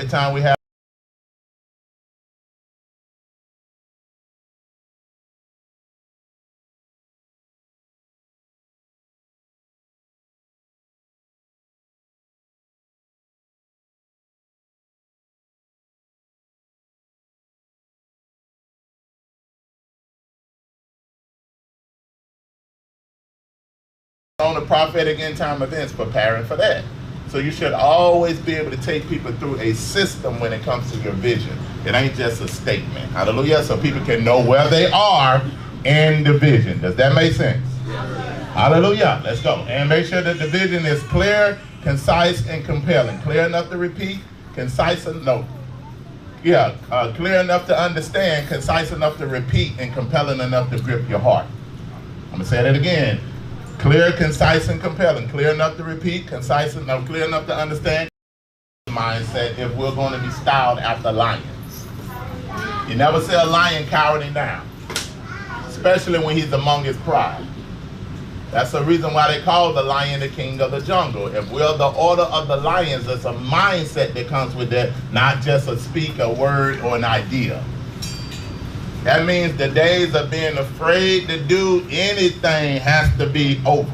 every time we have on the prophetic end time events, preparing for that. So you should always be able to take people through a system when it comes to your vision. It ain't just a statement. Hallelujah. So people can know where they are in the vision. Does that make sense? Hallelujah. Let's go. And make sure that the vision is clear, concise, and compelling. Clear enough to repeat, concise enough. Clear enough to understand, concise enough to repeat, and compelling enough to grip your heart. I'm going to say that again. Clear, concise, and compelling. Clear enough to repeat, concise enough, clear enough to understand. Mindset if we're going to be styled after lions. You never see a lion cowering down, especially when he's among his pride. That's the reason why they call the lion the king of the jungle. If we're the order of the lions, it's a mindset that comes with that, not just a speak, a word, or an idea. That means the days of being afraid to do anything has to be over.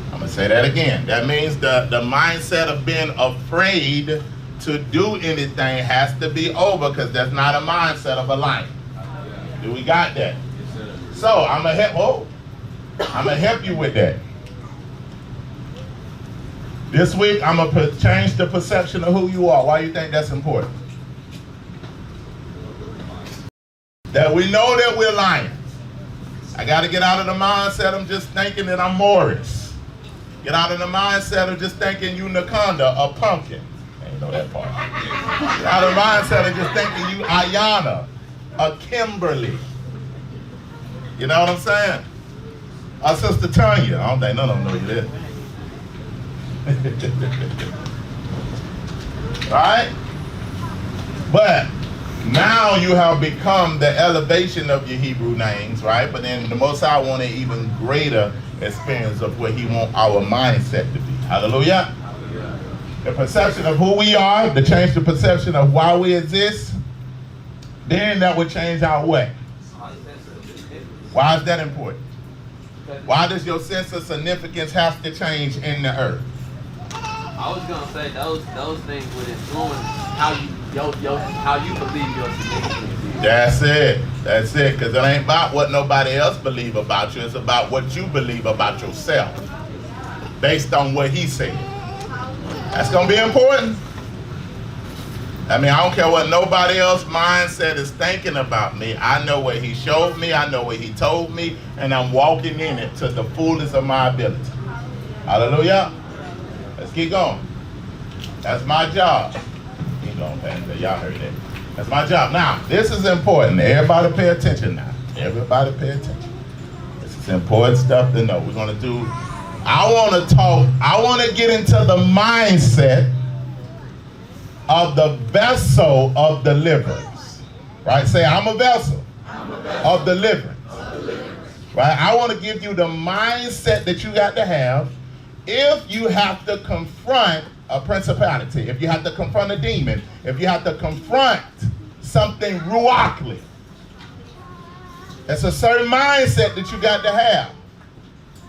I'm going to say that again. That means the mindset of being afraid to do anything has to be over, because that's not a mindset of a lion. Do we got that? So I'm going to help you with that. This week I'm going to change the perception of who you are. Why do you think that's important? That we know that we're lions. I got to get out of the mindset of just thinking that I'm Morris. Get out of the mindset of just thinking you Nakonda, a pumpkin. I didn't know that part. Get out of the mindset of just thinking you Ayana, a Kimberly. You know what I'm saying? Our sister Tanya. I don't think none of them know you did. All right? But now you have become the elevation of your Hebrew names, right? But then the Most High want an even greater experience of what He wants our mindset to be. Hallelujah. Hallelujah. The perception of who we are, to change the perception of why we exist, then that would change our way. Why is that important? Why does your sense of significance have to change in the earth? I was gonna say those things would influence how you believe your significance. That's it, because it ain't about what nobody else believe about you. It's about what you believe about yourself, based on what He said. That's gonna be important. I mean, I don't care what nobody else's mindset is thinking about me. I know what He showed me, I know what He told me, and I'm walking in it to the fullness of my ability. Hallelujah. Let's keep going. That's my job. Keep going, Pastor. Y'all heard that. That's my job. Now, this is important. Everybody pay attention now. Everybody pay attention. This is important stuff to know. We're going to do, I want to get into the mindset of the vessel of deliverance. Right? Say, I'm a vessel, of deliverance. Right? I want to give you the mindset that you got to have if you have to confront a principality, if you have to confront a demon, if you have to confront something ruachly. It's a certain mindset that you got to have.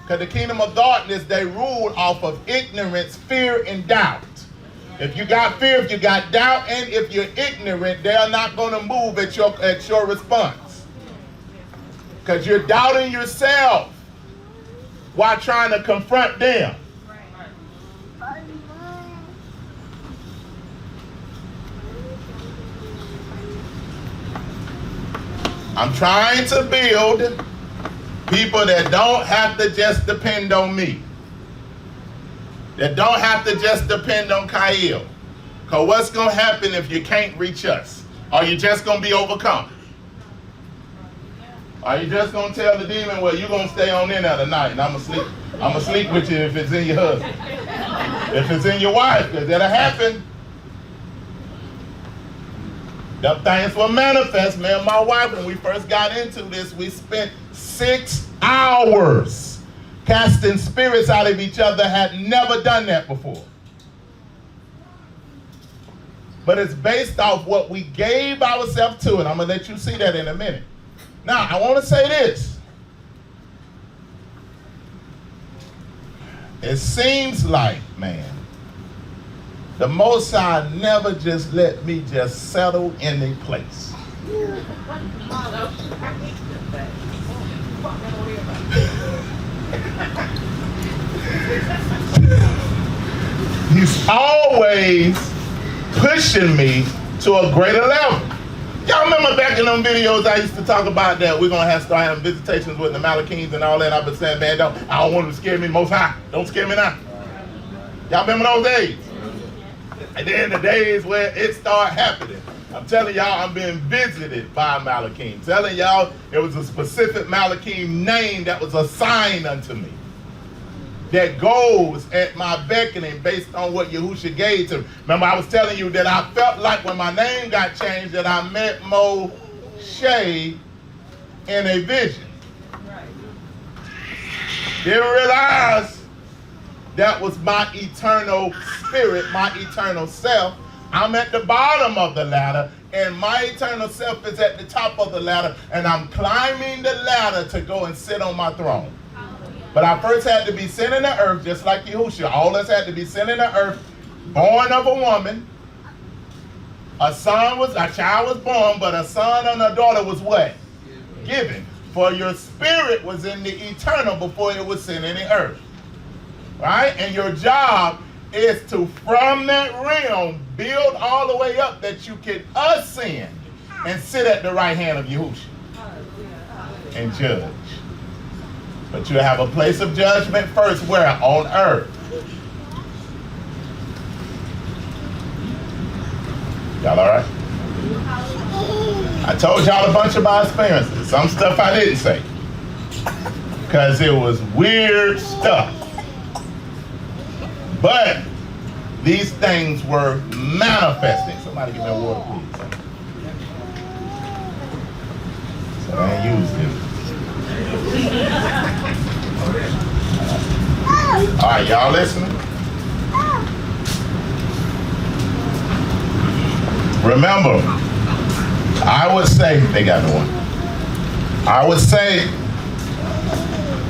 Because the kingdom of darkness, they rule off of ignorance, fear, and doubt. If you got fear, if you got doubt, and if you're ignorant, they're not going to move at your response. Because you're doubting yourself while trying to confront them. I'm trying to build people that don't have to just depend on me. That don't have to just depend on Kyle. Because what's going to happen if you can't reach us? Are you just going to be overcome? Are you just going to tell the demon, well, you're going to stay on in there tonight and I'm going to sleep with you if it's in your husband. If it's in your wife, because that'll happen. The things will manifest. Me and my wife, when we first got into this, we spent 6 hours casting spirits out of each other. Had never done that before. but it's based off what we gave ourselves to, and I'm going to let you see that in a minute. Now, I want to say this. It seems like, man, the Most High never just let me just settle in a place. He's always pushing me to a greater level. Y'all remember back in them videos I used to talk about that we're gonna start having visitations with the Malachims and all that. I've been saying, man, I don't want them to scare me. Most High, don't scare me now. Y'all remember those days? And then the days where it started happening. I'm telling y'all, I'm being visited by Malachim. Telling y'all it was a specific Malachim name that was assigned unto me, that goes at my beckoning based on what Yahushua gave to me. Remember, I was telling you that I felt like when my name got changed that I met Moshe in a vision. Didn't realize that was my eternal spirit, my eternal self. I'm at the bottom of the ladder, and my eternal self is at the top of the ladder, and I'm climbing the ladder to go and sit on my throne. But I first had to be sent in the earth, just like Yahushua. All of us had to be sent in the earth, born of a woman. A child was born, but a son and a daughter was what? Given. For your spirit was in the eternal before it was sent in the earth. Right? And your job is to, from that realm, build all the way up that you can ascend and sit at the right hand of Yahushua and judge. But you have a place of judgment first, where? On earth. Y'all all right? I told y'all a bunch of my experiences. Some stuff I didn't say, because it was weird stuff. But these things were manifesting. Somebody give me a water, please. So I ain't used it. All right, y'all listening? Remember, I would say, they got no one. I would say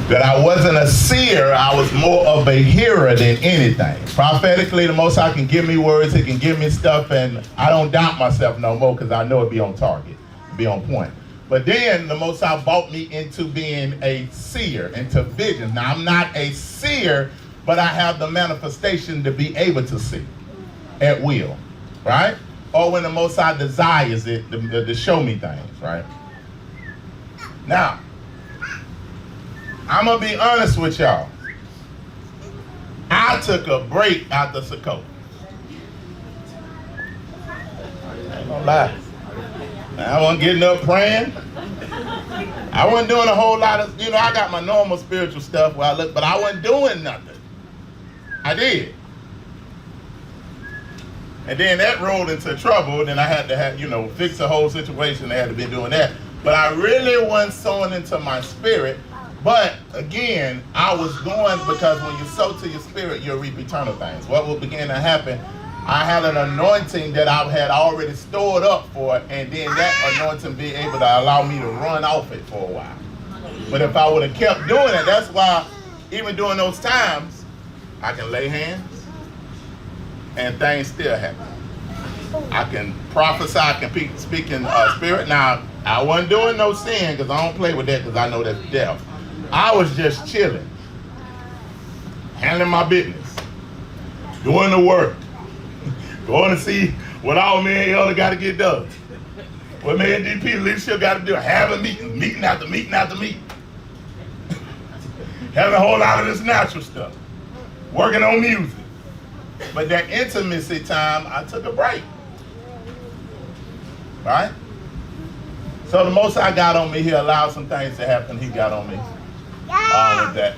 that I wasn't a seer, I was more of a hearer than anything. Prophetically, the Most High can give me words, He can give me stuff, and I don't doubt myself no more because I know it be on target, be on point. But then the Most High brought me into being a seer, into visions. Now, I'm not a seer, but I have the manifestation to be able to see at will, right? Or when the Most High desires it to show me things, right? Now, I'm going to be honest with y'all. I took a break after Sukkot. I ain't gonna lie. I wasn't getting up praying. I wasn't doing a whole lot of, I got my normal spiritual stuff where I look, but I wasn't doing nothing. I did. And then that rolled into trouble. Then I had to have, fix the whole situation. I had to be doing that. But I really wasn't sowing into my spirit. But again, I was going because when you sow to your spirit, you'll reap eternal things. What will begin to happen? I had an anointing that I had already stored up for, and then that anointing be able to allow me to run off it for a while. But if I would have kept doing it, that's why even during those times, I can lay hands and things still happen. I can prophesy, I can speak in spirit. Now, I wasn't doing no sin because I don't play with that because I know that's death. I was just chilling, handling my business, doing the work, going to see what all men elder got to get done. What man DP leadership got to do, having meeting after meeting after meeting. Having a whole lot of this natural stuff, working on music. But that intimacy time, I took a break, right? So the Most High got on me, He allowed some things to happen, He got on me with that.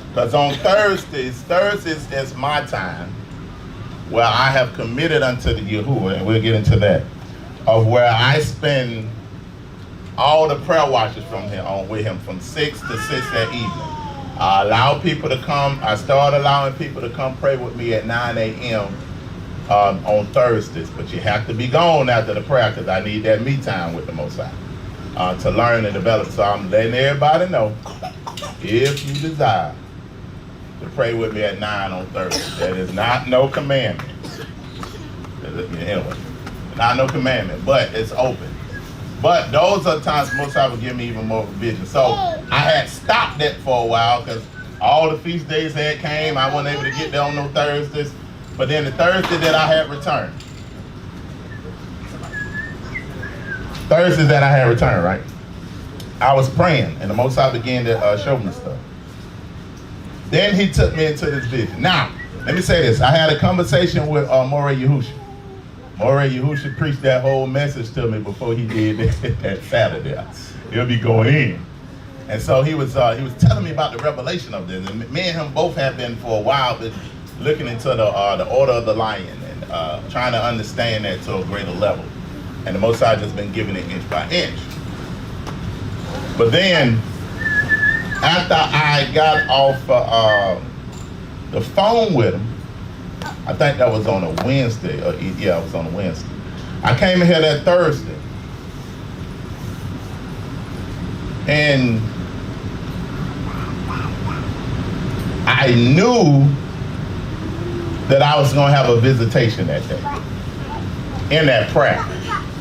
Because on Thursdays is my time where I have committed unto the Yahuwah, and we'll get into that, of where I spend all the prayer watches with him from 6 to 6 that evening. I allow people to come, I start allowing people to come pray with me at 9 a.m. on Thursdays, but you have to be gone after the prayer because I need that me time with the Most High to learn and develop. So I'm letting everybody know, if you desire to pray with me at 9 on Thursday, that is not no commandment. Anyway, not no commandment, but it's open. But those are times Most High will give me even more vision. So I had stopped that for a while because all the feast days had came. I wasn't able to get there on no Thursdays. But then the Thursday that I had returned. Right? I was praying and the Most High began to show me stuff. Then he took me into this vision. Now, let me say this. I had a conversation with Moreh Yahushua. Moreh Yahushua preached that whole message to me before he did that Saturday. He'll be going in. And so he was telling me about the revelation of this. And me and him both have been for a while but looking into the order of the lion and trying to understand that to a greater level. And the Most High just been giving it inch by inch. But then, after I got off the phone with him, I think that was on a Wednesday. Yeah, it was on a Wednesday. I came in here that Thursday. And I knew that I was going to have a visitation that day in that prayer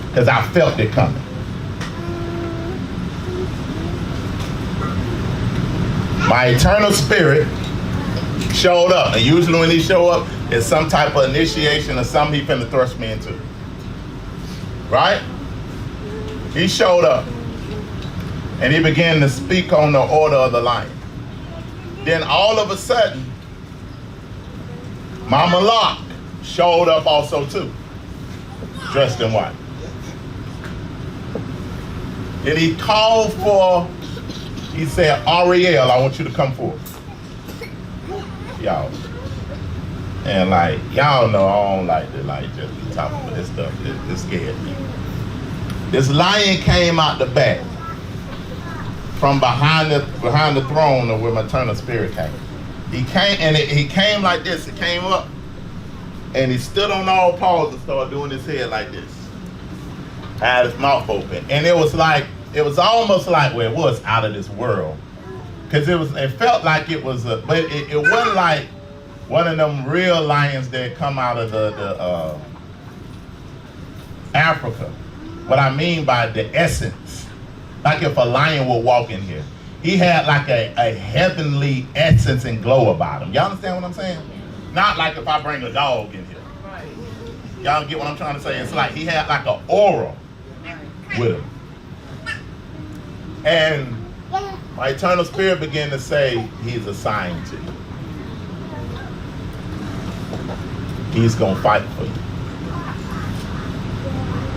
because I felt it coming. My eternal spirit showed up, and usually when he show up, it's some type of initiation or something he finna thrust me into. Right? He showed up, and he began to speak on the order of the lion. Then all of a sudden, Mama Locke showed up also too, dressed in white. Then he called for, he said, Ariel, I want you to come forth. Y'all. And like, y'all know I don't like to just be talking about this stuff. It scared me. This lion came out the back from behind the throne of where my eternal spirit came. He came and he came like this. It came up and he stood on all paws and started doing his head like this. Had his mouth open. And it was almost like, well, it was out of this world. Because it felt like it was but it wasn't like one of them real lions that come out of the Africa. What I mean by the essence, like if a lion would walk in here, he had like a heavenly essence and glow about him. Y'all understand what I'm saying? Not like if I bring a dog in here. Y'all get what I'm trying to say? It's like he had like an aura with him. And my eternal spirit began to say, he's assigned to you. He's gonna fight for you.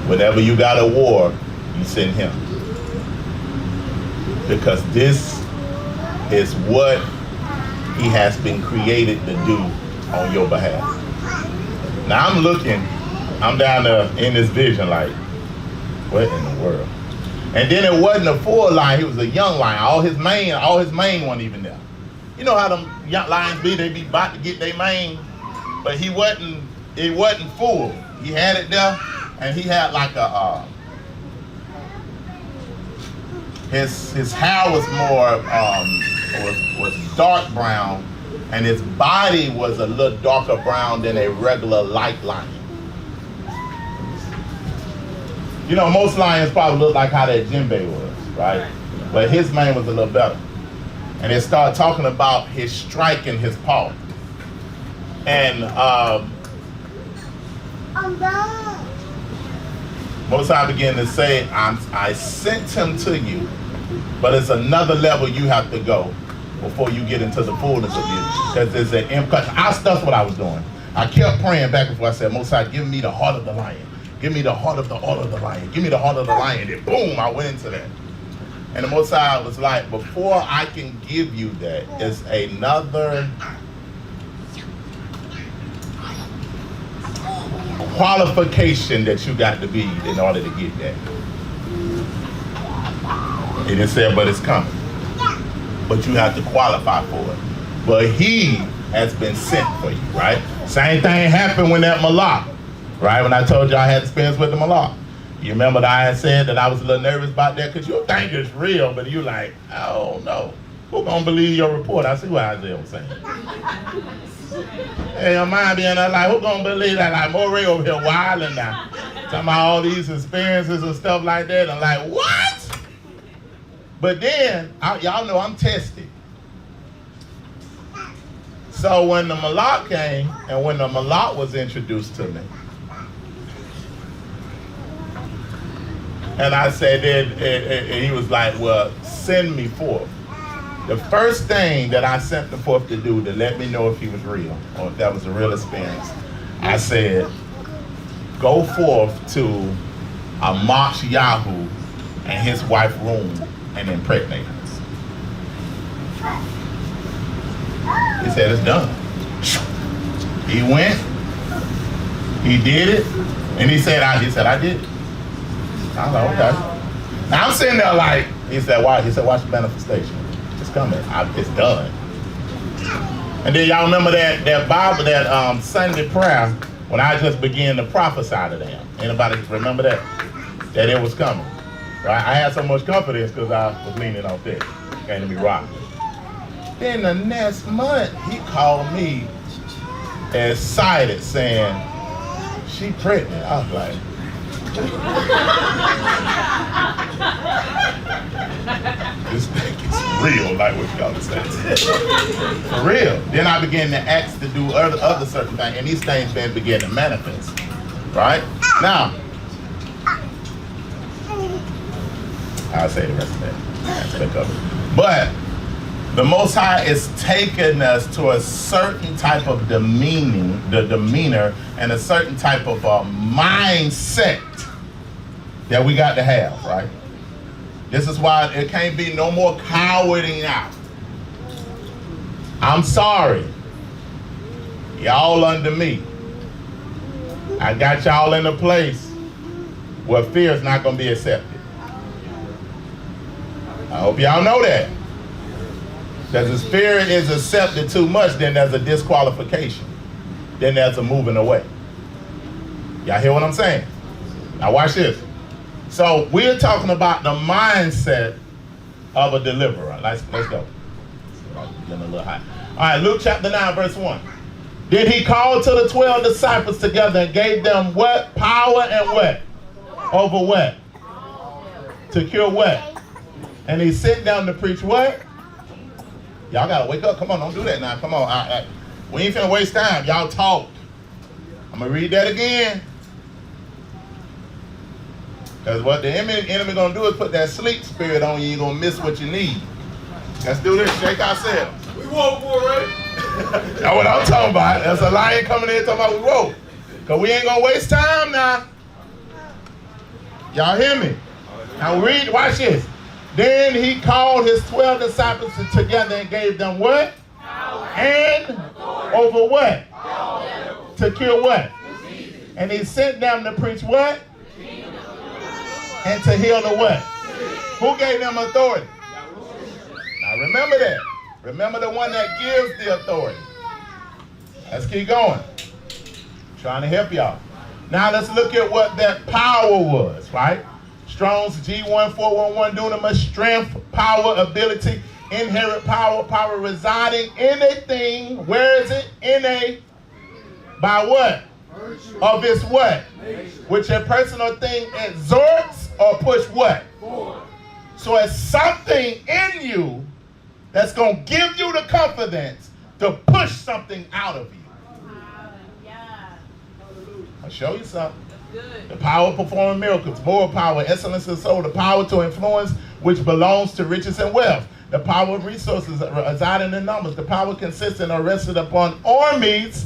Whenever you got a war, you send him. Because this is what he has been created to do on your behalf. Now I'm down there in this vision like, what in the world? And then it wasn't a full lion, he was a young lion. All his mane wasn't even there. You know how them young lions be, they be about to get their mane, but it wasn't full. He had it there, and he had like a, his hair was more, was dark brown, and his body was a little darker brown than a regular light lion. You know, most lions probably look like how that Jinbei was, right? But his mane was a little better. And they started talking about his strike in his paw. And Most High began to say, I sent him to you, but it's another level you have to go before you get into the fullness of you. Because there's an impression. That's what I was doing. I kept praying back and forth. I said, Most High, give me the heart of the lion. Give me the heart of the order of the lion. Give me the heart of the lion. And boom, I went into that. And the Most High was like, before I can give you that, it's another qualification that you got to be in order to get that. He didn't say, but it's coming. But you have to qualify for it. But he has been sent for you, right? Same thing happened when that Malak, right? When I told you I had experience with the Malak. You remember that I had said that I was a little nervous about that because you think it's real, but you like, oh no. Who gonna believe your report? I see what Isaiah was saying. Hey, your mind being like, who gonna believe that? Like, Moray over here wilding now. Talking about all these experiences and stuff like that. I'm like, what? But then, y'all know I'm tested. So when the Malak came, and when the Malak was introduced to me, and I said that, and he was like, well, send me forth. The first thing that I sent him forth to do to let me know if he was real, or if that was a real experience, I said, go forth to Amash Yahu and his wife room and impregnate us. He said, it's done. He went, he did it, and he said, I did it. I was like, okay. Now I'm sitting there like, he said, why? He said, watch the manifestation. It's coming. It's done. And then y'all remember that Bible, that Sunday prayer, when I just began to prophesy to them. Anybody remember that? That it was coming. Right? I had so much confidence because I was leaning on this. Came to me rocking. Then the next month, he called me excited saying, she pregnant. I was like, this thing is real, like what y'all saying. For real. Then I began to ask to do other certain things, and these things then began to manifest. Right? Now, I'll say the rest of that. Aspect of it. But the Most High is taking us to a certain type of demeanor and a certain type of mindset that we got to have, right? This is why it can't be no more cowarding out. I'm sorry. Y'all under me. I got y'all in a place where fear is not going to be accepted. I hope y'all know that. Because if fear is accepted too much, then there's a disqualification. Then there's a moving away. Y'all hear what I'm saying? Now watch this. So we're talking about the mindset of a deliverer. Let's go. Getting a little hot. All right, Luke chapter 9, verse 1. Then he called to the 12 disciples together and gave them what? Power and what? Over what? To cure what? And he sent them to preach what? Y'all gotta wake up. Come on, don't do that now. Come on. We ain't finna waste time. Y'all talk. I'm gonna read that again. Because what the enemy gonna do is put that sleep spirit on you. You're gonna miss what you need. Let's do this. Shake ourselves. We woke, boy, right? That's what I'm talking about. There's a lion coming in talking about we woke. Because we ain't gonna waste time now. Y'all hear me? Now read, watch this. Then he called his 12 disciples together and gave them what? Power. And over what? Power. To cure what? Disease. And he sent them to preach what? And to heal the what? Who gave them authority? Now remember that. Remember the one that gives the authority. Let's keep going. Trying to help y'all. Now let's look at what that power was, right? Strong's G1411, dunamis, strength, power, ability, inherent power, power residing in a thing. Where is it? In a, by what? Virtue. Of its what? Nature. Which a person or thing exhorts or push what? Forward. So it's something in you that's going to give you the confidence to push something out of you. I'll show you something. The power of performing miracles, moral power, excellence of soul, the power to influence which belongs to riches and wealth, the power of resources residing in numbers, the power consistent or rested upon armies,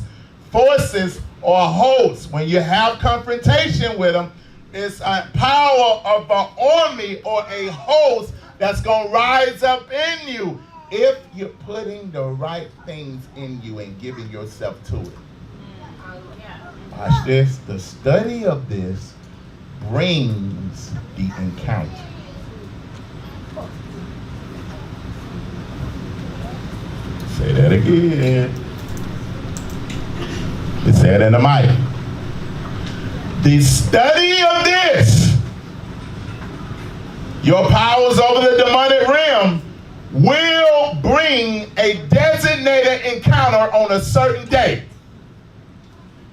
forces, or hosts. When you have confrontation with them, it's a power of an army or a host that's going to rise up in you if you're putting the right things in you and giving yourself to it. Watch this. The study of this brings the encounter. Say that again. Say it in the mic. The study of this, your powers over the demonic realm, will bring a designated encounter on a certain day.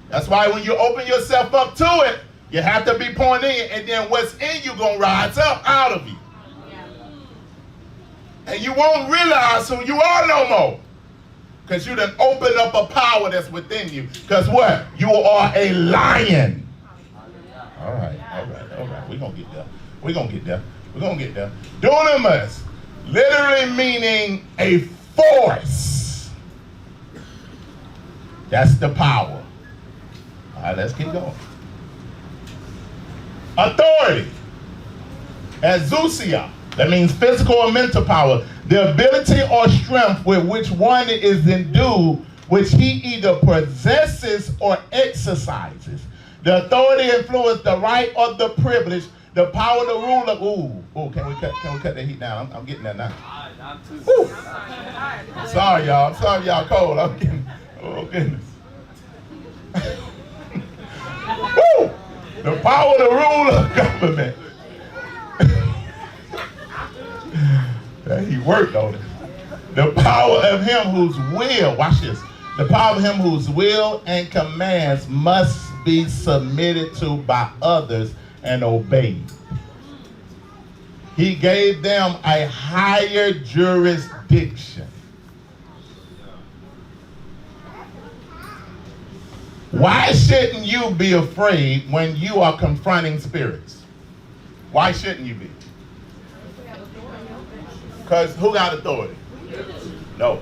That's why when you open yourself up to it, you have to be pouring in, and then what's in you gonna rise up out of you. And you won't realize who you are no more. Because you done opened up a power that's within you. Because what? You are a lion. All right. We're going to get there. We're going to get there. Dunamis, literally meaning a force. That's the power. All right, let's keep going. Authority. Exousia. That means physical or mental power. The ability or strength with which one is endued, which he either possesses or exercises. The authority, influence, the right or the privilege, the power to rule of. Can we cut the heat down? I'm getting that now. I'm sorry, y'all. I'm sorry, y'all cold. I'm getting. Oh goodness. Woo! The power to rule of government. He worked on it. The power of him whose will, watch this, the power of him whose will and commands must be submitted to by others and obeyed. He gave them a higher jurisdiction. Why shouldn't you be afraid when you are confronting spirits? Why shouldn't you be? Because who got authority? No.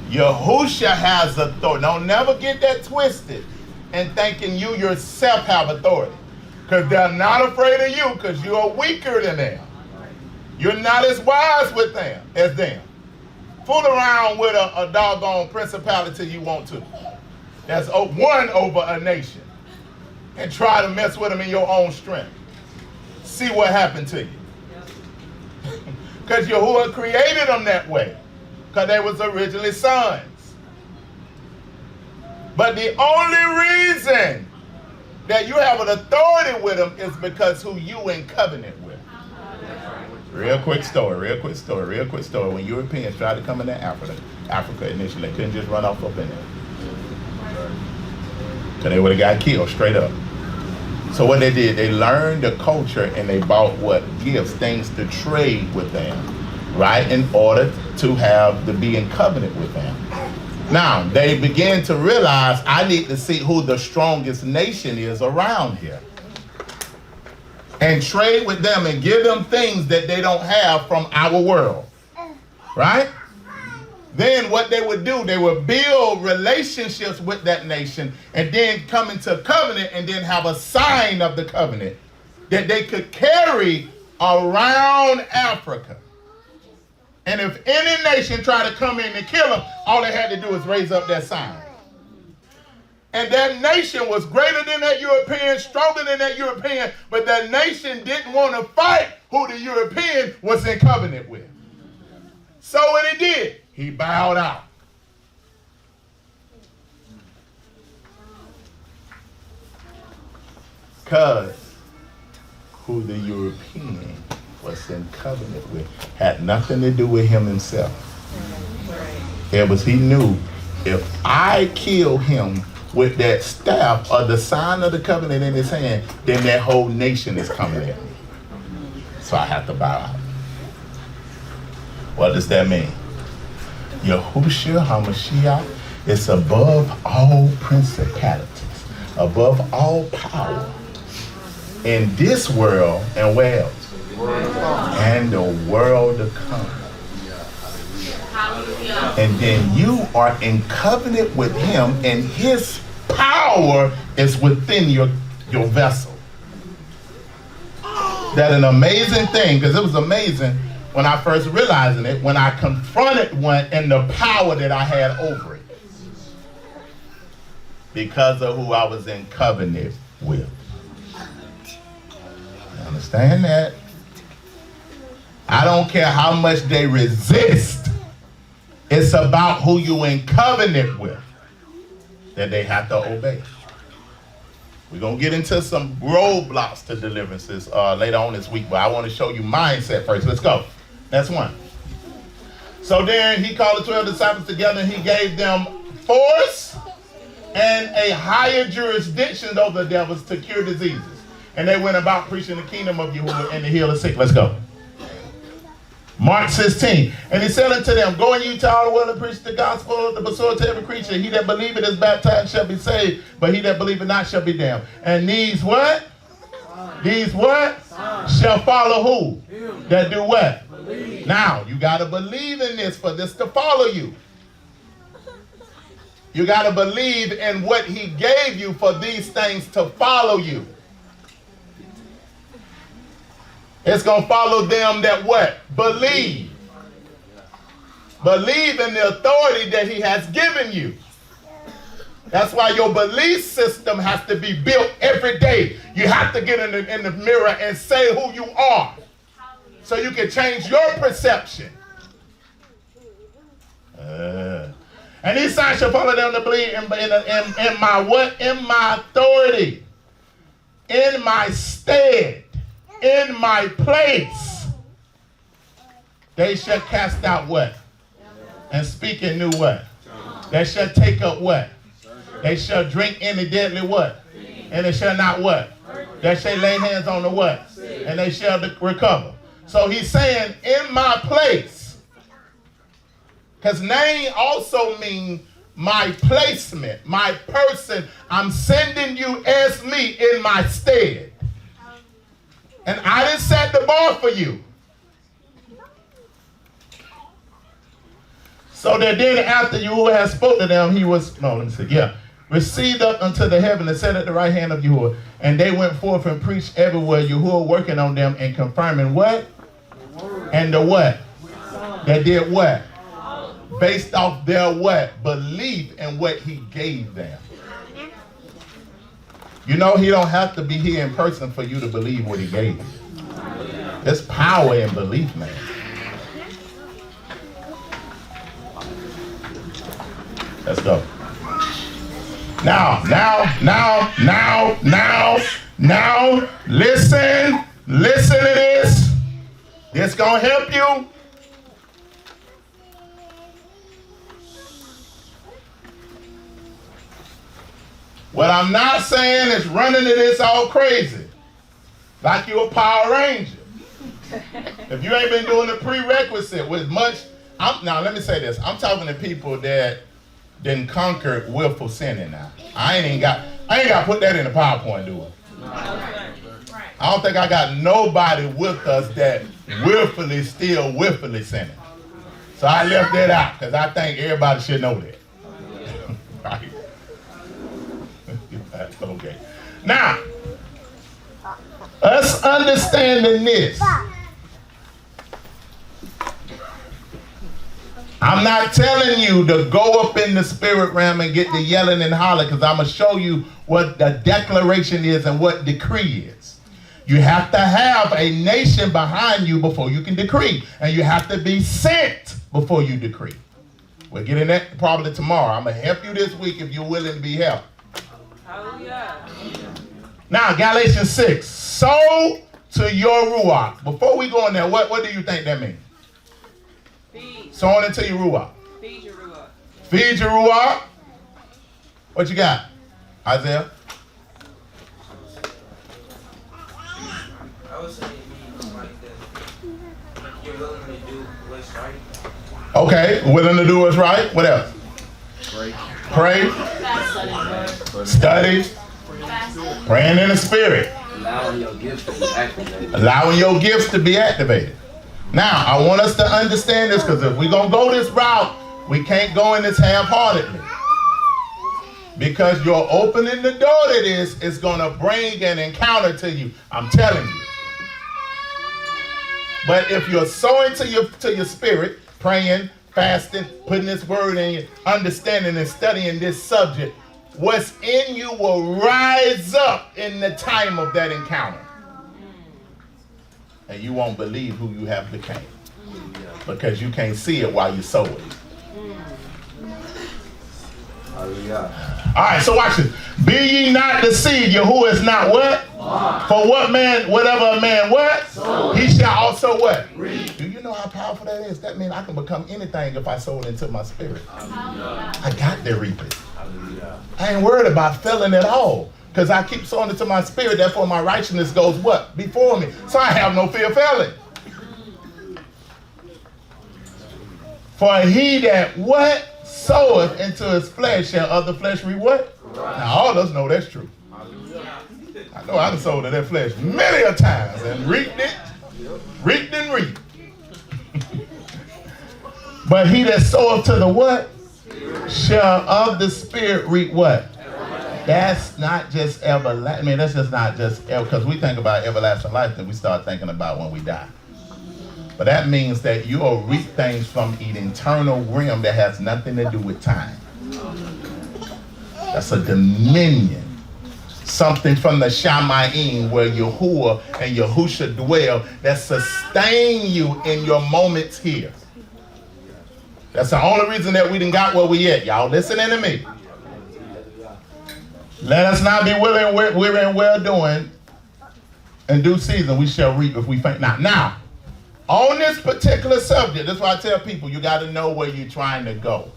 Yahushua has authority. Don't never get that twisted and thinking you yourself have authority. Because they're not afraid of you because you are weaker than them. You're not as wise with them as them. Fool around with a doggone principality you want to. That's one over a nation. And try to mess with them in your own strength. See what happened to you. Because Yahuwah created them that way. Because they was originally sons. But the only reason that you have an authority with them is because who you in covenant with. Real quick story. When Europeans tried to come into Africa initially, they couldn't just run off up in there. Because they would have got killed straight up. So what they did, they learned the culture and they bought what? Gifts, things to trade with them, right? In order to be in covenant with them. Now, they began to realize, I need to see who the strongest nation is around here. And trade with them and give them things that they don't have from our world, right? Then what they would do, they would build relationships with that nation and then come into covenant and then have a sign of the covenant that they could carry around Africa. And if any nation tried to come in and kill them, all they had to do was raise up that sign. And that nation was greater than that European, stronger than that European, but that nation didn't want to fight who the European was in covenant with. So what he did, he bowed out. Because who the European was in covenant with had nothing to do with him himself. It was, he knew, if I kill him with that staff or the sign of the covenant in his hand, then that whole nation is coming at me. So I have to bow out. What does that mean? Yahushua HaMashiach is above all principalities, above all power in this world and where else? And the world to come. And then you are in covenant with him and his power is within your vessel. That's an amazing thing, because it was amazing when I first realized it, when I confronted one and the power that I had over it. Because of who I was in covenant with. You understand that? I don't care how much they resist. It's about who you in covenant with. that they have to obey. We're going to get into some roadblocks to deliverances later on this week, but I want to show you mindset first. Let's go. That's one. So then he called the 12 disciples together and he gave them force and a higher jurisdiction over the devils to cure diseases. And they went about preaching the kingdom of Yahuwah and to heal the sick. Let's go. Mark 16. And he said unto them, go and ye to all the world and preach the gospel of the Messiah to every creature. He that believeth is baptized shall be saved, but he that believeth not shall be damned. And these what? These what? Shall follow who? That do what? Believe. Now, you got to believe in this for this to follow you. You got to believe in what he gave you for these things to follow you. It's going to follow them that what? Believe. Believe in the authority that he has given you. That's why your belief system has to be built every day. You have to get in the mirror and say who you are so you can change your perception. And these signs shall follow them that believe in my what? In my authority. In my stead. In my place. They shall cast out what? And speak in new what? They shall take up what? They shall drink any deadly what? And they shall not what? They shall lay hands on the what? And they shall recover. So he's saying, in my place. Because name also means my placement, my person. I'm sending you as me in my stead. And I didn't set the bar for you. So that then after Yahuwah had spoke to them, he was, received up unto the heaven and sat at the right hand of Yahuwah. And they went forth and preached everywhere, Yahuwah working on them and confirming what? And the what? That did what? Based off their what? Belief in what he gave them. You know, he don't have to be here in person for you to believe what he gave you. There's power in belief, man. Let's go. Now, listen to this. This gonna help you. What I'm not saying is running to this all crazy, like you're a Power Ranger. If you ain't been doing the prerequisite with much, now let me say this. I'm talking to people that didn't conquer willful sinning now. I ain't got to put that in the PowerPoint, do I? I don't think I got nobody with us that still willfully sinning. So I left that out because I think everybody should know that. Right? Okay. Now, us understanding this. I'm not telling you to go up in the spirit realm and get the yelling and holler, because I'm going to show you what the declaration is and what decree is. You have to have a nation behind you before you can decree. And you have to be sent before you decree. We'll get in that probably tomorrow. I'm going to help you this week if you're willing to be helped. Hallelujah. Now, Galatians 6. Sow to your Ruach. Before we go in there, what do you think that means? Feed. Sowing into your Ruach. Feed your Ruach. Feed your Ruach. What you got, Isaiah? I would say it means like that. You're willing to do what's right. Okay, willing to do what's right. What else? Pray. Study. Praying in the spirit. Allowing your gifts to be activated. Allowing your gifts to be activated. Now, I want us to understand this, because if we're going to go this route, we can't go in this half-heartedly. Because you're opening the door to this, it's going to bring an encounter to you. I'm telling you. But if you're sowing to your spirit, praying, fasting, putting this word in you, understanding and studying this subject, what's in you will rise up in the time of that encounter. And you won't believe who you have become, because you can't see it while you sow it. Hallelujah. All right, so watch this. Be ye not deceived. Yahuwah is not what? For what man, whatever a man what? He shall also what? Do you know how powerful that is? That means I can become anything if I sow it into my spirit. I got to reap it. I ain't worried about failing at all. Because I keep sowing it to my spirit, therefore my righteousness goes what? Before me. So I have no fear of failing. For he that what? Soweth into his flesh shall of the flesh reap what? Now all of us know that's true. I know I done sold to that flesh many a times and reaped and reaped. But he that soweth to the what? Shall of the spirit reap what? That's not just everlasting. I mean, that's just not just, because we think about everlasting life, then we start thinking about when we die. But that means that you will reap things from an eternal realm that has nothing to do with time. That's a dominion. Something from the Shamayim where Yahuwah and Yahushua dwell that sustain you in your moments here. That's the only reason that we done got where we at. Y'all listening to me? Let us not be weary and well doing. In due season we shall reap if we faint not. Now, on this particular subject, that's why I tell people you got to know where you're trying to go.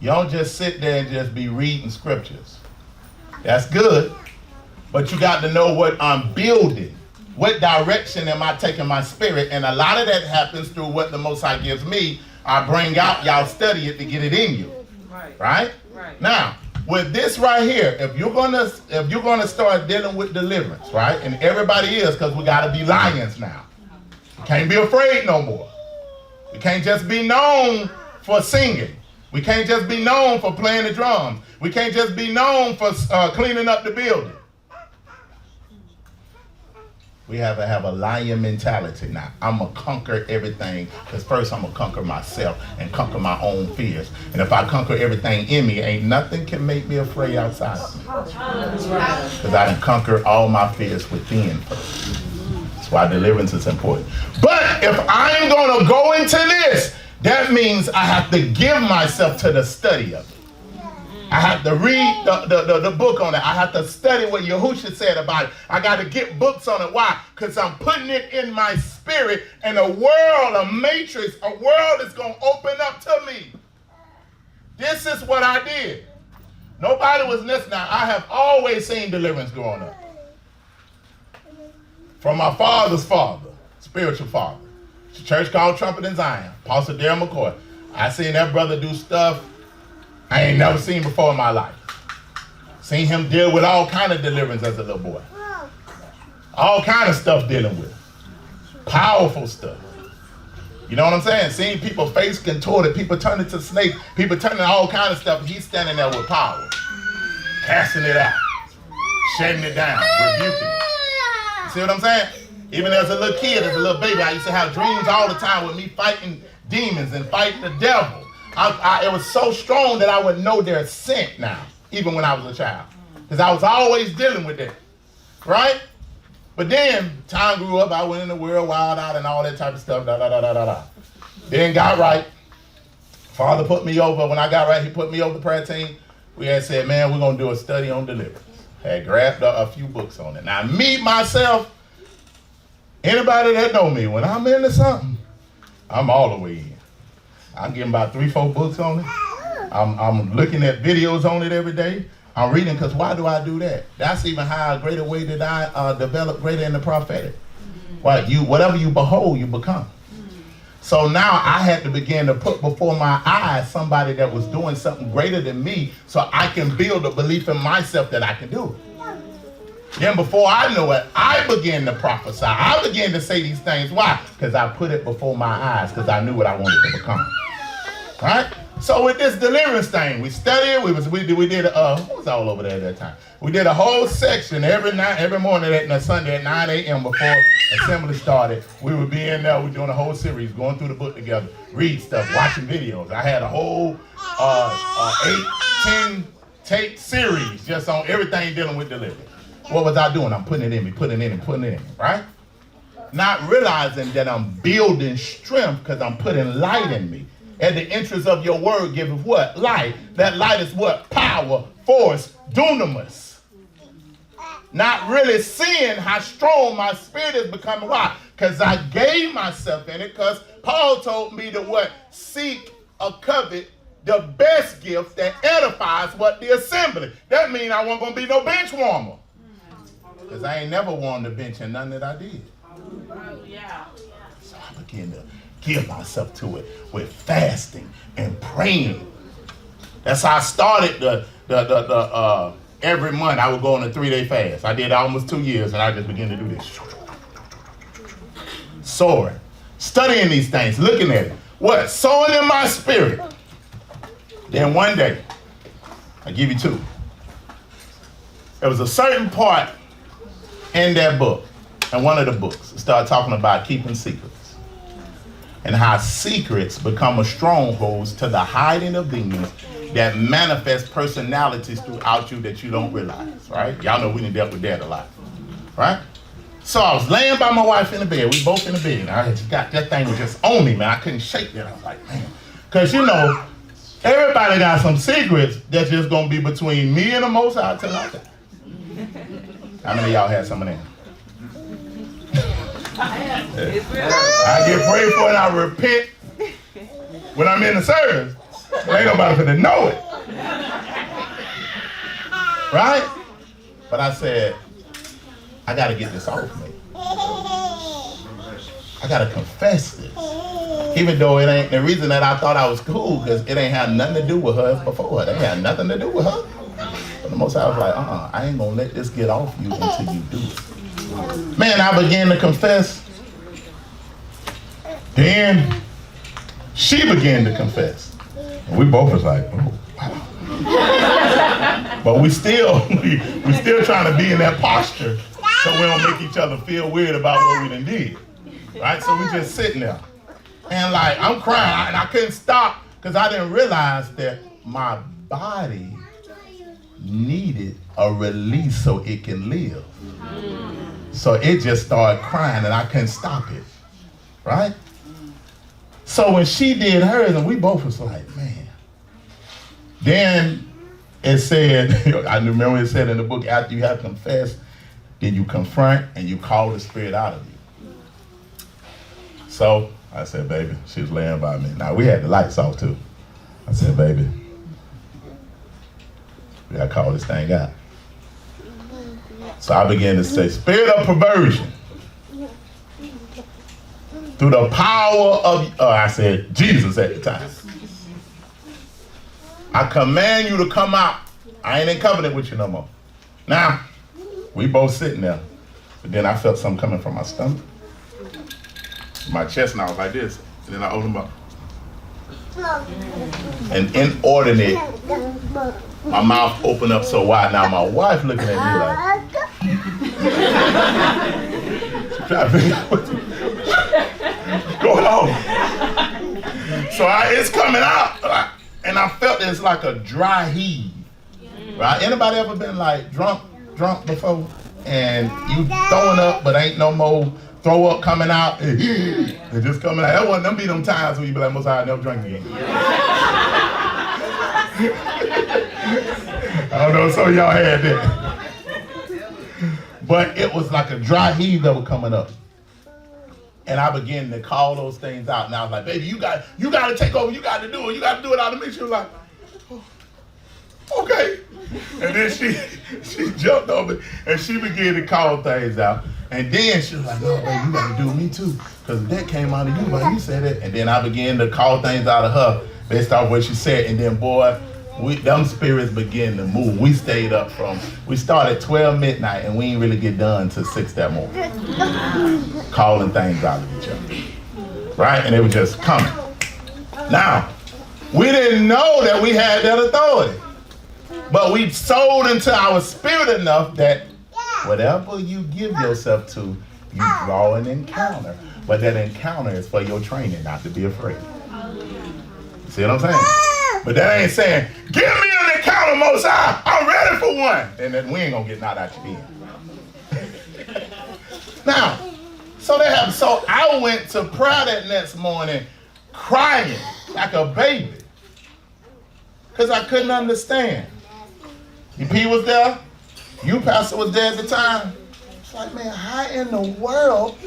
You don't just sit there and just be reading scriptures. That's good. But you got to know what I'm building. What direction am I taking my spirit? And a lot of that happens through what the Most High gives me. I bring out, y'all study it to get it in you. Right? Now, with this right here, if you're gonna start dealing with deliverance, right? And everybody is, because we gotta be lions now. We can't be afraid no more. We can't just be known for singing. We can't just be known for playing the drums. We can't just be known for cleaning up the building. We have to have a lion mentality now. I'm going to conquer everything, because first I'm going to conquer myself and conquer my own fears. And if I conquer everything in me, ain't nothing can make me afraid outside of me. Because I can conquer all my fears within first. That's why deliverance is important. But if I'm going to go into this, that means I have to give myself to the study of it. I have to read the book on it. I have to study what Yahushua said about it. I got to get books on it. Why? Because I'm putting it in my spirit, and a world, a matrix, a world is going to open up to me. This is what I did. Nobody was listening. I have always seen deliverance growing up. From my father's father, spiritual father. It's a church called Trumpets in Zion, Apostle Darren McCoy. I seen that brother do stuff I ain't never seen before in my life. Seen him deal with all kind of deliverance as a little boy. All kind of stuff dealing with. Powerful stuff. You know what I'm saying? Seeing people face contorted, people turning to snakes, people turning all kind of stuff. He's standing there with power. Casting it out. Shutting it down. Rebuking it. See what I'm saying? Even as a little kid, as a little baby, I used to have dreams all the time with me fighting demons and fighting the devil. It was so strong that I would know their scent now, even when I was a child. Because I was always dealing with that, right? But then, time grew up, I went in the world, wild out, and all that type of stuff, Then got right. Father put me over. When I got right, he put me over the prayer team. We had said, man, we're going to do a study on deliverance. Had grabbed a few books on it. Now, me, myself, anybody that know me, when I'm into something, I'm all the way in. I'm getting about 3-4 books on it. I'm looking at videos on it every day. I'm reading, because why do I do that? That's even how a greater way that I develop greater in the prophetic. Why? Whatever you behold, you become. So now I had to begin to put before my eyes somebody that was doing something greater than me, so I can build a belief in myself that I can do it. Then before I know it, I began to prophesy. I began to say these things. Why? Because I put it before my eyes, because I knew what I wanted to become. Right? So with this deliverance thing, we studied. We did what was all over there at that time? We did a whole section every morning at Sunday at 9 a.m. before assembly started. We would be in there. We're doing a whole series, going through the book together, read stuff, watching videos. I had a whole 8-10 tape series just on everything dealing with deliverance. What was I doing? I'm putting it in me, putting it in me, right? Not realizing that I'm building strength because I'm putting light in me. And the entrance of your word giveth what? Light. That light is what? Power, force, dunamis. Not really seeing how strong my spirit is becoming. Why? Because I gave myself in it. Because Paul told me to what? Seek or covet the best gift that edifies what? The assembly. That means I wasn't going to be no bench warmer. Because I ain't never warmed the bench in none that I did. So I began to give myself to it with fasting and praying. That's how I started the every month I would go on a 3-day fast. I did almost 2 years and I just began to do this. Soaring. Studying these things, looking at it. What? Sowing in my spirit. Then one day, I give you 2. There was a certain part in that book, in one of the books, it started talking about keeping secrets. And how secrets become a stronghold to the hiding of demons that manifest personalities throughout you that you don't realize, right? Y'all know we done dealt with that a lot, right? So I was laying by my wife in the bed. We both in the bed. And I just got, that thing was just on me, man. I couldn't shake it. I was like, man. Because, you know, everybody got some secrets that's just going to be between me and the Most High till I die. How many of y'all had some of them? I get prayed for and I repent when I'm in the service. Ain't nobody finna know it. Right? But I said, I gotta get this off me. I gotta confess this. Even though it ain't, the reason that I thought I was cool, because it ain't had nothing to do with her before. It ain't had nothing to do with her. But the Most High was like, I ain't gonna let this get off you until you do it. Man, I began to confess. Then she began to confess. And we both was like, oh, wow. But we still trying to be in that posture so we don't make each other feel weird about what we done did. Right? So we just sitting there. And like, I'm crying and I couldn't stop because I didn't realize that my body needed a release so it can live. So it just started crying and I couldn't stop it. Right? So when she did hers, and we both was like, man. Then it said, I remember it said in the book, after you have confessed, then you confront and you call the spirit out of you. So I said, baby, she was laying by me. Now we had the lights off too. I said, baby, we gotta call this thing out. So I began to say, spirit of perversion. Through the power of, I said Jesus at the time. I command you to come out. I ain't in covenant with you no more. Now, we both sitting there. But then I felt something coming from my stomach. My chest, and I was like this. And then I opened them up. And inordinate, my mouth opened up so wide. Now my wife looking at me like, she tried to figure out what's going on. So it's coming out. And I felt it's like a dry heave. Right? Anybody ever been like drunk before? And you throwing up, but ain't no more throw up coming out. It's just coming out. That wasn't them be them times when you be like, most I never drink again. I don't know, some of y'all had that. But it was like a dry heave that was coming up. And I began to call those things out. And I was like, baby, you got to take over. You got to do it. You got to do it out of me. She was like, oh, okay. And then she jumped over and she began to call things out. And then she was like, no, baby, you got to do me too. Because that came out of you, but you said it. And then I began to call things out of her based off what she said. And then, boy, them spirits began to move. We stayed up we started 12 midnight and we didn't really get done till 6 that morning. Calling things out of each other. Right? And it was just coming. Now, we didn't know that we had that authority. But we sold into our spirit enough that whatever you give yourself to, you draw an encounter. But that encounter is for your training, not to be afraid. See what I'm saying? But that ain't saying, give me an encounter, Most High. I'm ready for one. And then we ain't gonna get knocked out your head. Now, so I went to prayer that next morning crying. like a baby. Because I couldn't understand. EP was there. You, Pastor, was there at the time. It's like, man, how in the world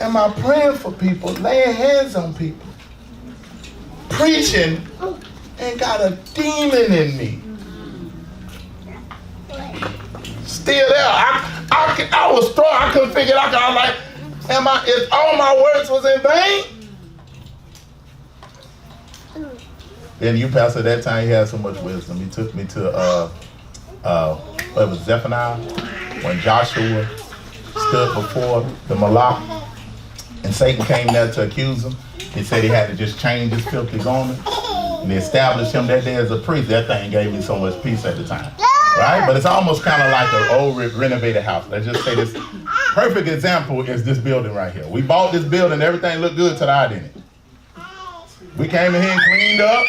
am I praying for people, laying hands on people, preaching, and got a demon in me? Still there. I was strong. I couldn't figure it out. I was like, if all my words was in vain? Then you, Pastor, at that time, he had so much wisdom. He took me to, what was Zephaniah, when Joshua stood before the Malach, and Satan came there to accuse him. He said he had to just change his filthy garment, and they established him that day as a priest. That thing gave me so much peace at the time. Right? But it's almost kind of like an old renovated house. Let's just say this. Perfect example is this building right here. We bought this building, everything looked good till I didn't. We came in here and cleaned up.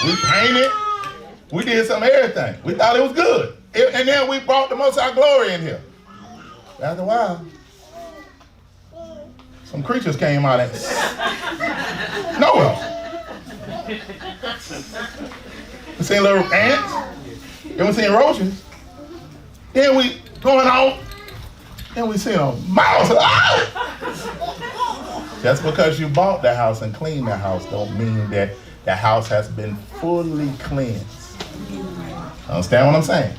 We painted. We did some everything. We thought it was good. And then we brought the Most High glory in here. After a while, some creatures came out of nowhere. We seen little ants. Then we seen roaches. Then we going on. Then we seen a mouse. Just because you bought the house and cleaned the house don't mean that the house has been fully cleansed. Understand what I'm saying?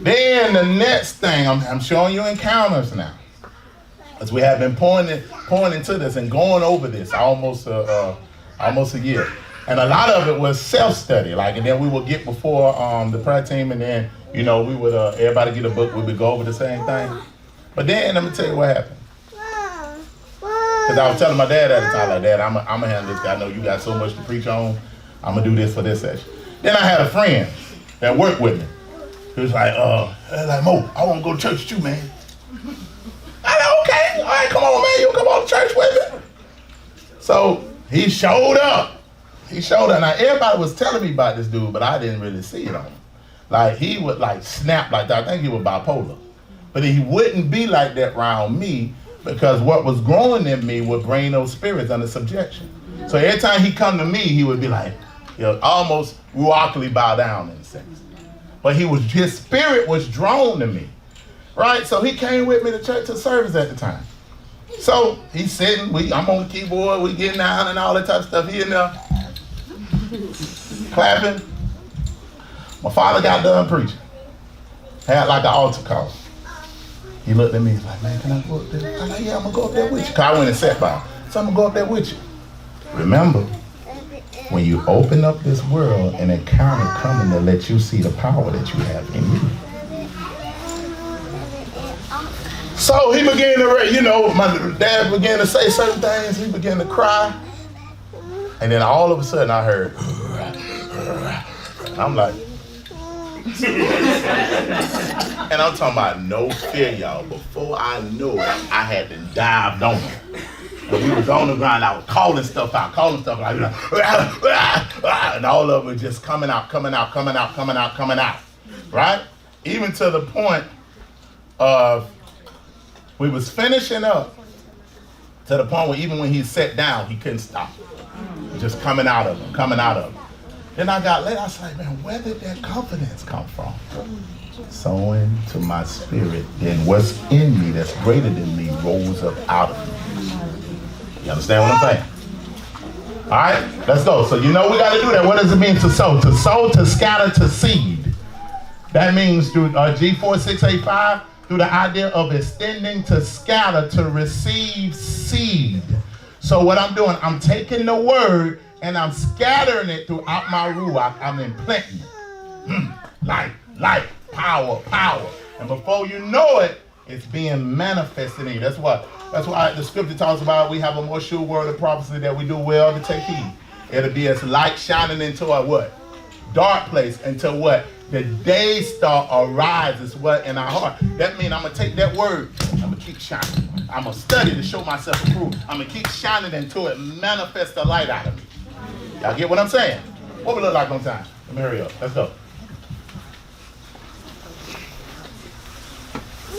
Then the next thing, I'm showing you encounters now. As we have been pouring into this and going over this almost a year. And a lot of it was self-study, and then we would get before the prayer team, and then, we would, everybody get a book, we would go over the same thing. But then, let me tell you what happened. Because I was telling my dad at the time, like, Dad, I'm going to handle this. I know you got so much to preach on. I'm going to do this for this session. Then I had a friend that worked with me. He was like, Mo, I want to go to church with you, man. I said, okay, all right, come on, man, you come on to church with me. So he showed up. Now everybody was telling me about this dude, but I didn't really see it on him. Like he would snap like that. I think he was bipolar. But he wouldn't be like that around me because what was growing in me would bring those spirits under subjection. So every time he come to me, he would be like, almost ruachly bow down in a sense. But his spirit was drawn to me. Right? So he came with me to church to service at the time. So he's sitting, I'm on the keyboard, we getting down and all that type of stuff. He in there clapping. My father got done preaching. Had like an altar call. He looked at me, he's like, man, can I go up there? I'm like, yeah, I'm gonna go up there with you. Cause I went and sat by him. So I'm gonna go up there with you. Remember, when you open up this world, an encounter coming to let you see the power that you have in you. So he began to, my dad began to say certain things. He began to cry. And then all of a sudden I heard, I'm like, and I'm talking about no fear, y'all. Before I knew it, I had to dive on him. When we was on the ground, I was calling stuff out, and all of it just coming out, right? Even to the point of, we was finishing up to the point where even when he sat down, he couldn't stop. Just coming out of him. Then I got late, I was like, man, where did that confidence come from? Sowing to my spirit, then what's in me that's greater than me rose up out of me. You understand what I'm saying? All right, let's go. So we got to do that. What does it mean to sow? To sow, to scatter, to seed. That means through G4685, through the idea of extending to scatter, to receive seed. So what I'm doing, I'm taking the word and I'm scattering it throughout my ruach. I'm implanting it. Life, power. And before you know it, it's being manifested in you. That's why the scripture talks about we have a more sure word of prophecy that we do well to take heed. It'll be as light shining into a what? Dark place until what? The day star arises what in our heart. That means I'm going to take that word, I'm going to keep shining. I'm going to study to show myself approved. I'm going to keep shining until it manifests the light out of me. Y'all get what I'm saying? What we look like on time? Let me hurry up. Let's go.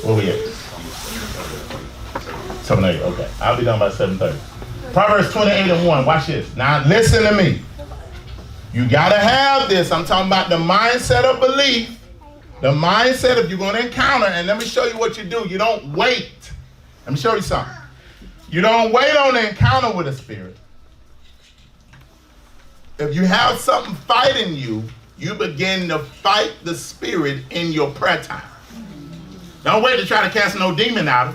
Where we at? 7:30. Okay. I'll be done by 7:30. Proverbs 28:1. Watch this. Now listen to me. You got to have this. I'm talking about the mindset of belief. The mindset of you're going to encounter. And let me show you what you do. You don't wait. Let me show you something. You don't wait on the encounter with the Spirit. If you have something fighting you, you begin to fight the Spirit in your prayer time. Don't wait to try to cast no demon out.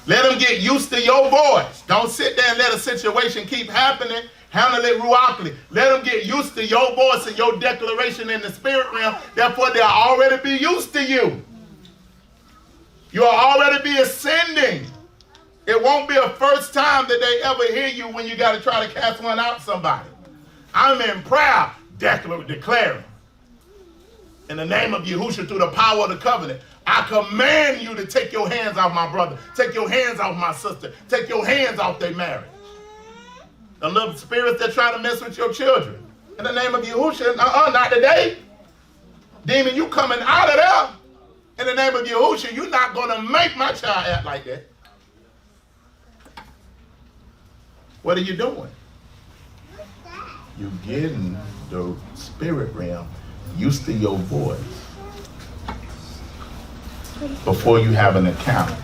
Let them get used to your voice. Don't sit there and let a situation keep happening. Handle it ruachly. Let them get used to your voice and your declaration in the spirit realm. Therefore, they'll already be used to you. You'll already be ascending. It won't be a first time that they ever hear you when you got to try to cast one out somebody. I'm in prayer, declaring. In the name of Yahushua, through the power of the covenant, I command you to take your hands off my brother. Take your hands off my sister. Take your hands off their marriage. The little spirits that try to mess with your children. In the name of Yahushua, not today. Demon, you coming out of there. In the name of Yahushua, you're not going to make my child act like that. What are you doing? You're getting the spirit realm used to your voice before you have an encounter.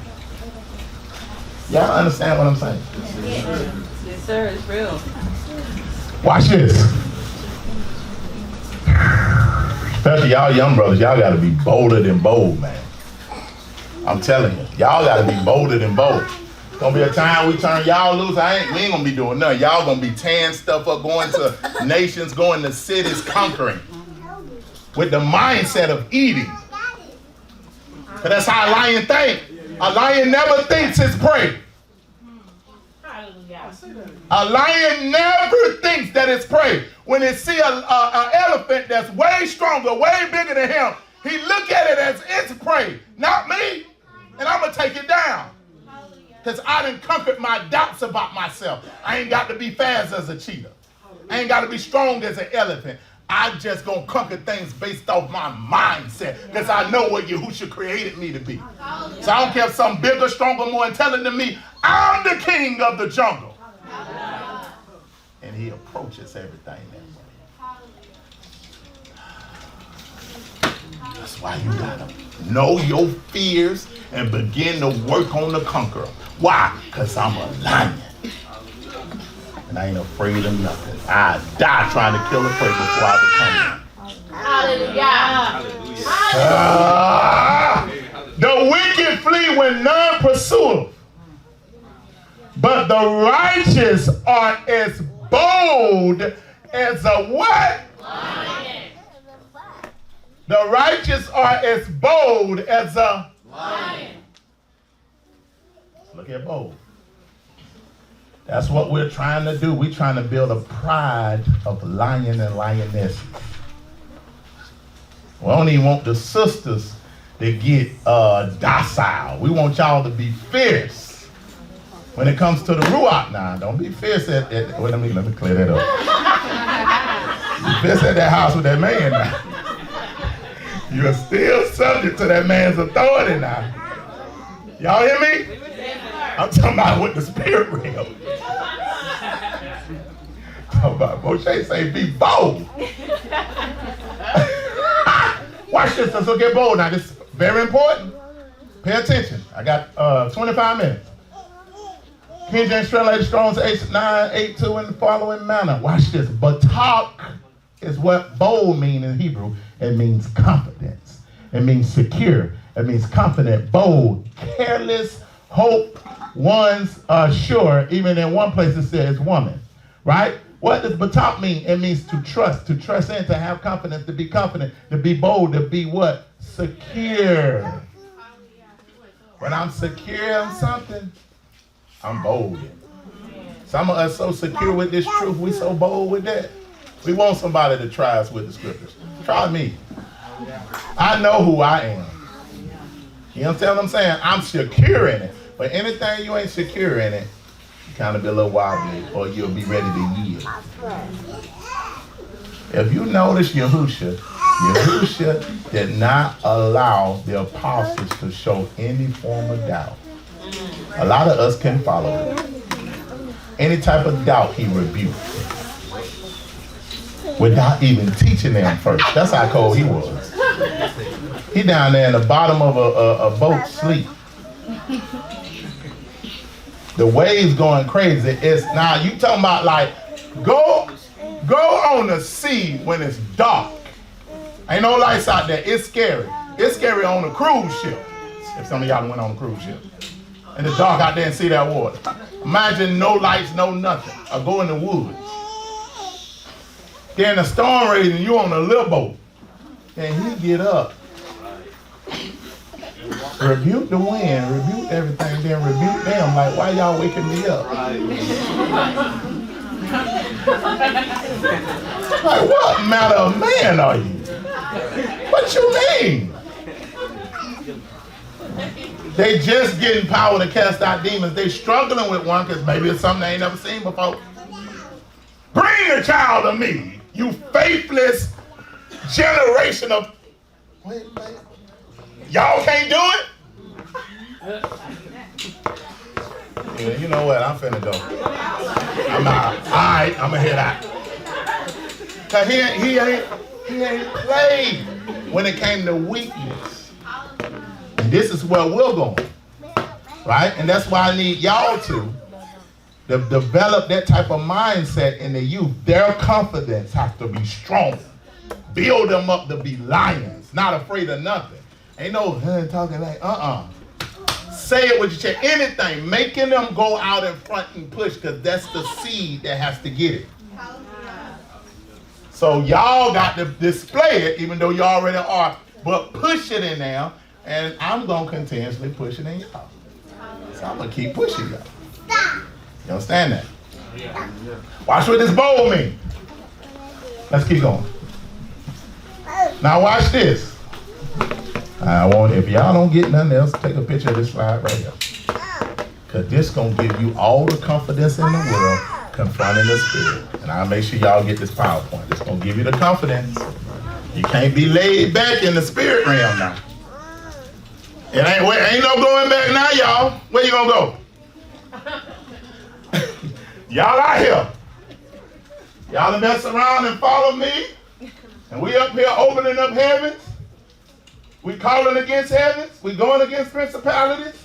Y'all understand what I'm saying? Yes, sir. It's real. Watch this. Especially y'all young brothers, y'all got to be bolder than bold, man. I'm telling you, y'all got to be bolder than bold. Gonna be a time we turn y'all loose. We ain't gonna be doing nothing. Y'all gonna be tearing stuff up, going to nations, going to cities, conquering with the mindset of eating. But that's how a lion thinks. A lion never thinks it's prey. A lion never thinks that it's prey. When it see an elephant that's way stronger, way bigger than him, he look at it as its prey, not me, and I'm gonna take it down. Because I done conquered my doubts about myself. I ain't got to be fast as a cheetah. I ain't got to be strong as an elephant. I just gonna conquer things based off my mindset. Because I know what Yahushua created me to be. So I don't care if some bigger, stronger, more intelligent than me. I'm the king of the jungle. And he approaches everything that way. That's why you gotta know your fears and begin to work on the conqueror. Why? Because I'm a lion. And I ain't afraid of nothing. I die trying to kill a prey before I become one. The wicked flee when none pursue, but the righteous are as bold as a what? Lion. The righteous are as bold as a lion. Look at bold. That's what we're trying to do. We're trying to build a pride of lion and lioness. We don't even want the sisters to get docile. We want y'all to be fierce. When it comes to the Ruach now, don't be fierce at well, let me clear that up. Be fierce at that house with that man now. You're still subject to that man's authority now. Y'all hear me? I'm talking about with the spirit realm. Talking about Moshe say be bold. Watch this, let's look at bold now. This is very important. Pay attention. I got 25 minutes. King James translated Strong's 8:982 in the following manner. Watch this. Batak is what bold means in Hebrew. It means confidence. It means secure. It means confident, bold, careless, hope, one's sure. Even in one place it says woman, right? What does batak mean? It means to trust in, to have confidence, to be confident, to be bold, to be what? Secure. When I'm secure in something, I'm bold in it. Some of us so secure with this truth, we so bold with that. We want somebody to try us with the scriptures. Try me. I know who I am. You understand what I'm saying? I'm secure in it. But anything you ain't secure in it, you kind of be a little wobbly, or you'll be ready to yield. If you notice Yahushua did not allow the apostles to show any form of doubt. A lot of us can follow it. Any type of doubt, he rebuked. Without even teaching them first. That's how cold he was. He down there in the bottom of a boat sleep. The waves going crazy. It's now you talking about like go on the sea when it's dark. Ain't no lights out there. It's scary. It's scary on a cruise ship. If some of y'all went on a cruise ship. And it's dark out there and see that water. Imagine no lights, no nothing. Or go in the woods. Then a storm raging, you on a little boat. And he get up. Rebuke the wind, rebuke everything, then rebuke them. Like, why y'all waking me up? Like, what matter of man are you? What you mean? They just getting power to cast out demons. They struggling with one because maybe it's something they ain't never seen before. Bring the child to me, you faithless generation of... Wait. Y'all can't do it? Yeah, you know what? I'm finna go. I'm out. All right, I'm gonna head out. Cause he ain't played when it came to weakness. And this is where we're going, right? And that's why I need y'all to develop that type of mindset in the youth. Their confidence has to be strong. Build them up to be lions, not afraid of nothing. Ain't no talking like, Say it with your chest. Anything, making them go out in front and push, because that's the seed that has to get it. So y'all got to display it, even though you already are, but push it in there, and I'm going to continuously push it in y'all. So I'm going to keep pushing y'all. You understand that? Watch what this bowl means. Let's keep going. Now watch this. I want, if y'all don't get nothing else, take a picture of this slide right here. Because this going to give you all the confidence in the world confronting the spirit. And I'll make sure y'all get this PowerPoint. It's going to give you the confidence. You can't be laid back in the spirit realm now. It ain't no going back now, y'all. Where you going to go? Y'all out here. Y'all mess around and follow me. And we up here opening up heavens. We calling against heavens. We going against principalities.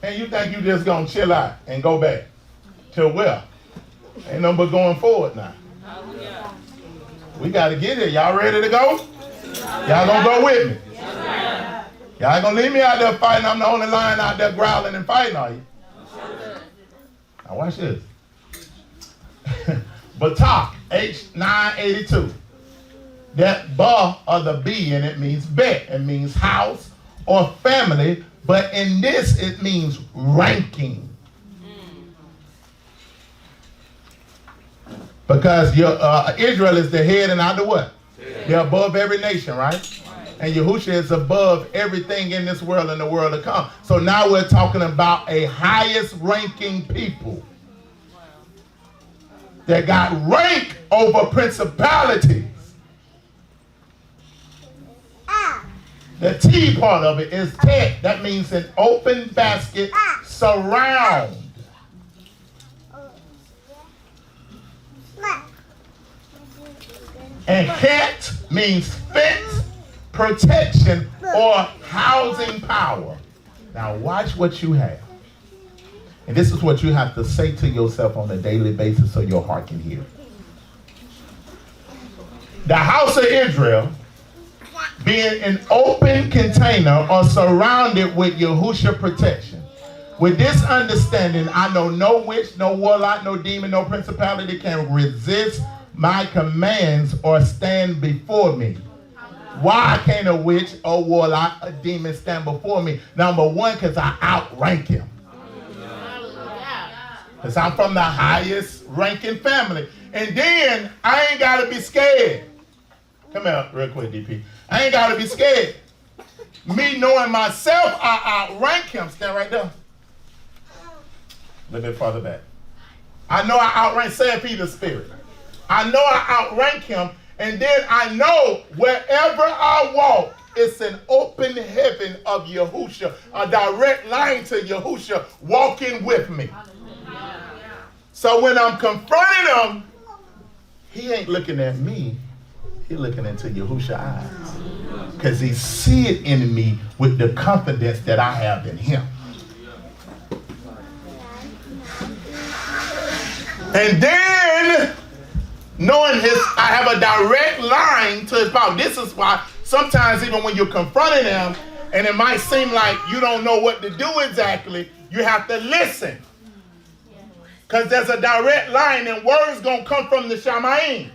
And you think you just going to chill out and go back to where? Ain't no but going forward now. We got to get it. Y'all ready to go? Y'all going to go with me? Y'all ain't going to leave me out there fighting. I'm the only lion out there growling and fighting, are you? Now watch this. Batak, H982. That ba or the B in it means bet. It means house or family. But in this, it means ranking. Because Israel is the head and not the what? They're above every nation, right? And Yahushua is above everything in this world and the world to come. So now we're talking about a highest ranking people that got rank over principalities. The T part of it is tet. That means an open basket, surround. And ket means fence, protection, or housing power. Now watch what you have. And this is what you have to say to yourself on a daily basis so your heart can hear. The house of Israel, being an open container or surrounded with Yahushua protection. With this understanding, I know no witch, no warlock, no demon, no principality can resist my commands or stand before me. Why can't a witch, a warlock, a demon stand before me? Number one, because I outrank him. Because I'm from the highest ranking family. And then I ain't got to be scared. Come here real quick, DP. I ain't got to be scared. Me knowing myself, I outrank him. Stand right there. A little bit farther back. I know I outrank, say if he's the spirit. I know I outrank him, and then I know wherever I walk, it's an open heaven of Yahushua, a direct line to Yahushua walking with me. So when I'm confronting him, he ain't looking at me. He looking into Yahushua's eyes. Because he see it in me with the confidence that I have in him. And then, knowing I have a direct line to his power. This is why sometimes even when you're confronting him, and it might seem like you don't know what to do exactly, you have to listen. Because there's a direct line, and words going to come from the Shamayim.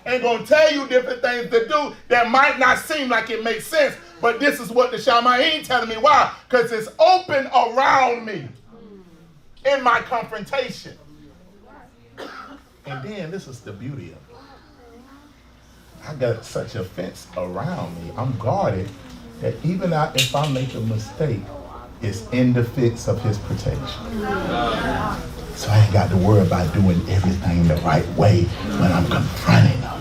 And going to tell you different things to do that might not seem like it makes sense. But this is what the Shamayim telling me. Why? Because it's open around me in my confrontation. And then this is the beauty of it. I got such a fence around me. I'm guarded that even if I make a mistake, it's in the fence of his protection. So I ain't got to worry about doing everything the right way when I'm confronting him.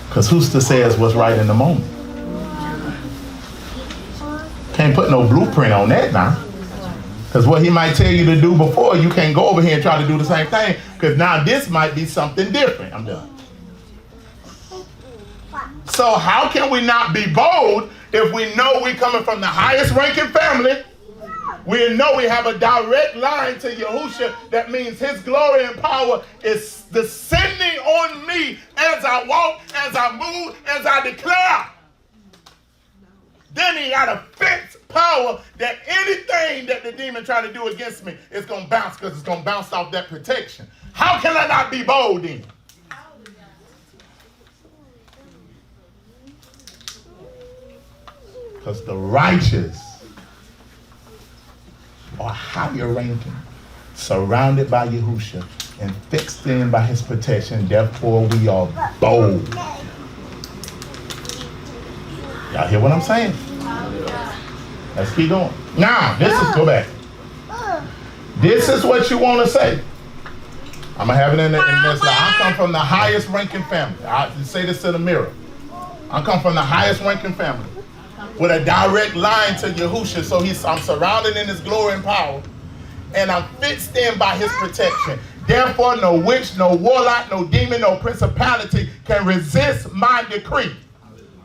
Because who's to say it's what's right in the moment? Can't put no blueprint on that now. Because what he might tell you to do before, you can't go over here and try to do the same thing. Because now this might be something different. I'm done. So how can we not be bold if we know we're coming from the highest ranking family? We know we have a direct line to Yahushua. That means his glory and power is descending on me as I walk, as I move, as I declare. Then he got a fixed power that anything that the demon try to do against me is going to bounce, because it's going to bounce off that protection. How can I not be bold then? Because the righteous are higher ranking, surrounded by Yahushua and fixed in by his protection. Therefore, we are bold. Y'all hear what I'm saying? Let's keep going. Now, go back. This is what you want to say. I'm going to have it in this line. I come from the highest ranking family. I say this to the mirror. I come from the highest ranking family with a direct line to Yahushua. So I'm surrounded in his glory and power, and I'm fixed in by his protection. Therefore, no witch, no warlock, no demon, no principality can resist my decree.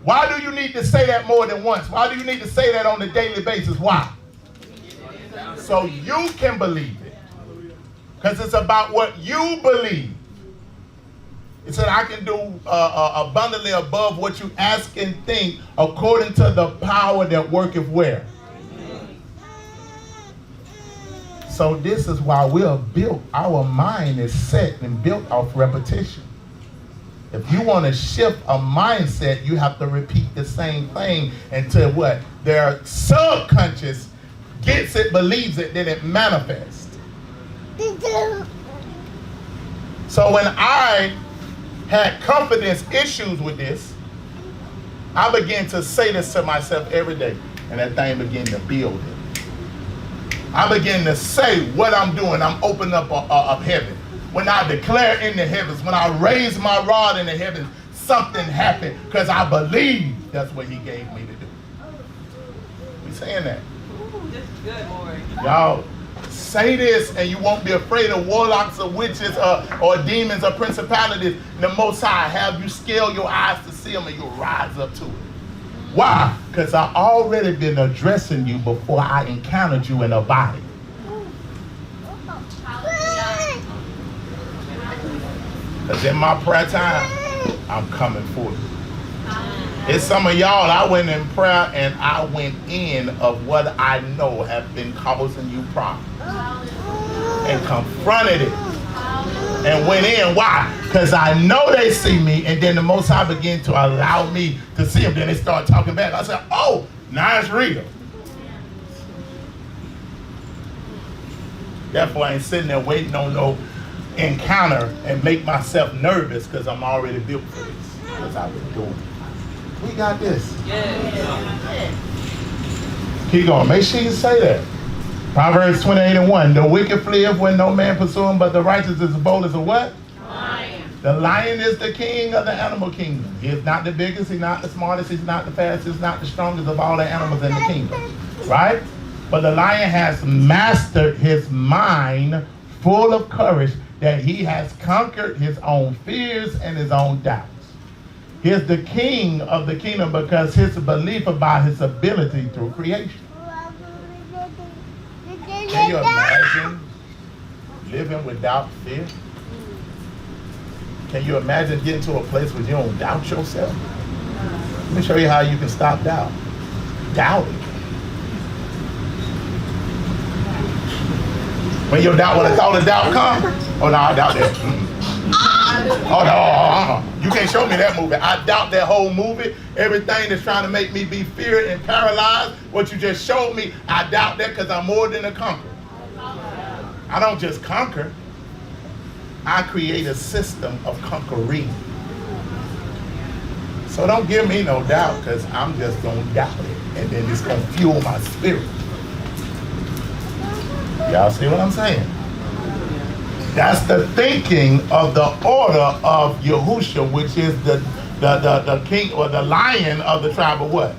Why do you need to say that more than once? Why do you need to say that on a daily basis? Why? So you can believe it. Because it's about what you believe. It said, I can do abundantly above what you ask and think, according to the power that worketh where? So this is why we are built. Our mind is set and built off repetition. If you want to shift a mindset, you have to repeat the same thing until what? Their subconscious gets it, believes it, then it manifests. So when I had confidence issues with this, I began to say this to myself every day, and that thing began to build it. I began to say what I'm doing. I'm opening up of heaven. When I declare in the heavens, when I raise my rod in the heavens, something happened because I believe that's what he gave me to do. We saying that. This is good, Lord. Y'all say this and you won't be afraid of warlocks or witches or demons or principalities. The Most High have you scale your eyes to see them and you'll rise up to it. Why? Because I already been addressing you before I encountered you in a body. Because in my prayer time, I'm coming for you. It's some of y'all, I went in prayer and I went in of what I know have been causing you problems. And confronted it. And went in. Why? Because I know they see me, and then the Most High began to allow me to see them. Then they start talking back. I said, oh, now it's real. Therefore, I ain't sitting there waiting on no encounter and make myself nervous, because I'm already built for this. Because I've been doing it. We got this. Yes. Keep going. Make sure you say that. Proverbs 28:1. The wicked fleeth when no man pursue him, but the righteous is bold as a what? Lion. The lion is the king of the animal kingdom. He is not the biggest, he's not the smartest, he's not the fastest, he's not the strongest of all the animals in the kingdom. Right? But the lion has mastered his mind full of courage that he has conquered his own fears and his own doubts. He's the king of the kingdom because his belief about his ability through creation. Can you imagine living without fear? Can you imagine getting to a place where you don't doubt yourself? Let me show you how you can stop doubt. Doubting. When your doubt, when a thought of doubt come, oh no, I doubt that. Oh no, you can't show me that movie. I doubt that whole movie. Everything that's trying to make me be feared and paralyzed, what you just showed me, I doubt that because I'm more than a conqueror. I don't just conquer. I create a system of conquering. So don't give me no doubt because I'm just going to doubt it. And then it's going to fuel my spirit. Y'all see what I'm saying? That's the thinking of the order of Yahushua, which is the king or the lion of the tribe of what?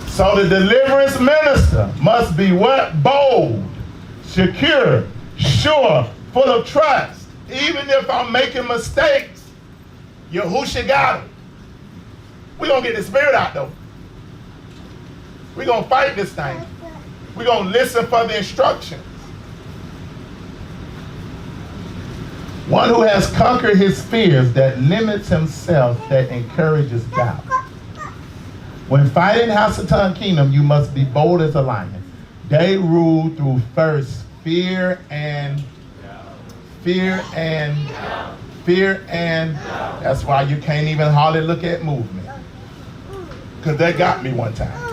So the deliverance minister must be what? Bold, secure, sure, full of trust. Even if I'm making mistakes, Yahushua got him. We're going to get the spirit out though. We're going to fight this thing. We're going to listen for the instructions. One who has conquered his fears, that limits himself, that encourages doubt. When fighting Hasatan kingdom, you must be bold as a lion. They rule through first fear and that's why you can't even hardly look at movement. Because they got me one time.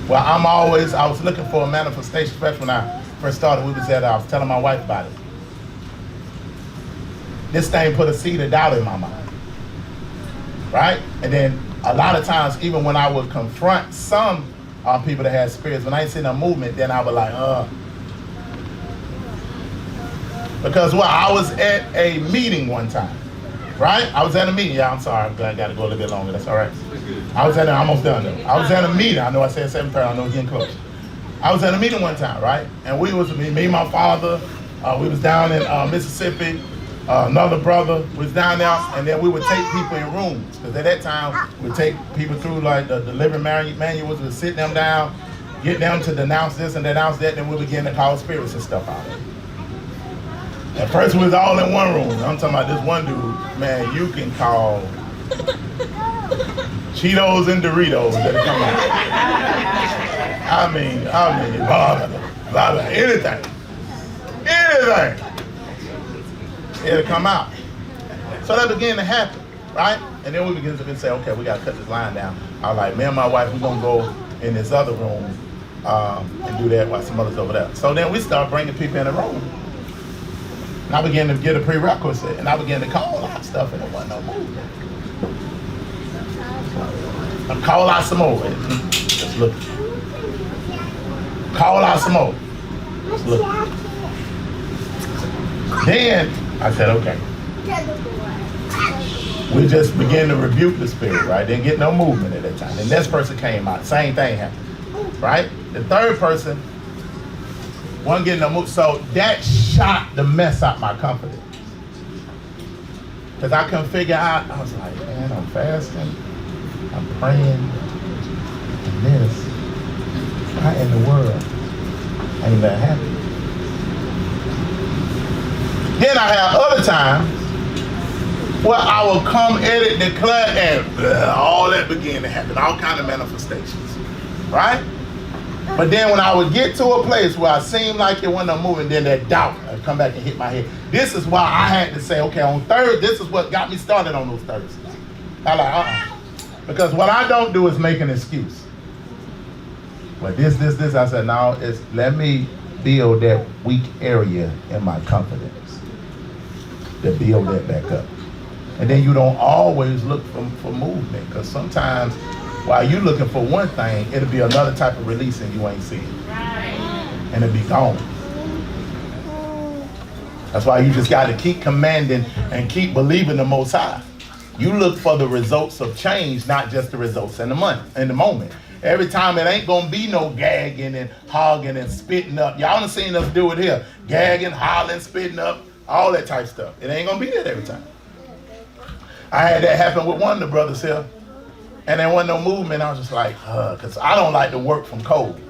Well, I was looking for a manifestation, especially when I first started. I was telling my wife about it. This thing put a seed of doubt in my mind. Right? And then a lot of times, even when I would confront some people that had spirits, when I ain't seen a movement, then I was like, Because I was at a meeting one time. Right? I was at a meeting. Yeah, I'm sorry. I'm glad I got to go a little bit longer. That's all right. I'm almost done though. I was at a meeting. I know I said 7:30. I know it's getting close. I was at a meeting one time, right? And me and my father, we was down in Mississippi. Another brother was down there, and then we would take people in rooms. Because at that time, we'd take people through like the deliverance manuals. We'd sit them down, get them to denounce this and denounce that, and then we begin to call spirits and stuff out. At first, we was all in one room. I'm talking about this one dude, man, you can call Cheetos and Doritos that come out. I mean, blah, blah, anything. It'll come out. So that began to happen, right? And then we begin to say, okay, we got to cut this line down. I was like, me and my wife, we're going to go in this other room and do that while some others over there. So then we start bringing people in the room. And I began to get a prerequisite, and I began to call out stuff, and there wasn't no movement. I call out some more. Just look. Call out some more. Just look. Then I said, okay. We just began to rebuke the spirit, right? Didn't get no movement at that time. The next person came out. Same thing happened, right? The third person wasn't getting no move. So that shot the mess out my confidence. Because I couldn't figure out, I was like, man, I'm fasting, I'm praying, and this. Why in the world ain't that happen? Then I have other times where I will come, edit, declare, and all that began to happen, all kind of manifestations, right? But then when I would get to a place where I seemed like it wasn't moving, then that doubt would come back and hit my head. This is why I had to say, okay, on Thursday, this is what got me started on those Thursdays. I like, because what I don't do is make an excuse. But this, I said, no, let me build that weak area in my confidence. To build that back up. And then you don't always look for movement, because sometimes while you're looking for one thing, it'll be another type of release and you ain't see it. And it'll be gone. That's why you just got to keep commanding and keep believing the Most High. You look for the results of change, not just the results in the moment. Every time it ain't gonna be no gagging and hogging and spitting up. Y'all done seen us do it here. Gagging, hollering, spitting up, all that type stuff. It ain't gonna be that every time. I had that happen with one of the brothers here. And there wasn't no movement. I was just like, because I don't like to work from cold.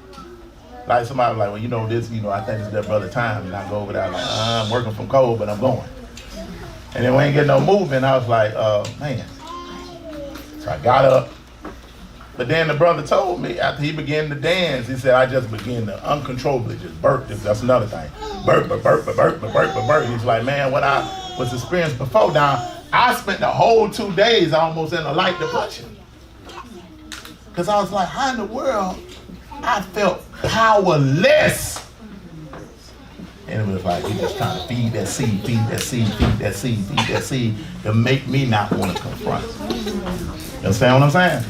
Like somebody was like, well, you know this, you know, I think it's that brother time. And I go over there like, I'm working from cold, but I'm going. And then we ain't getting no movement. I was like, man. So I got up. But then the brother told me after he began to dance, he said, I just began to uncontrollably just burp. That's another thing. Burp, burp, burp, burp, burp, burp, burp. He's like, man, what I was experienced before now, I spent the whole 2 days almost in a light depression. Because I was like, how in the world I felt powerless? And it was like, he just trying to feed that seed, feed that seed, feed that seed, feed that seed to make me not want to confront. You understand what I'm saying?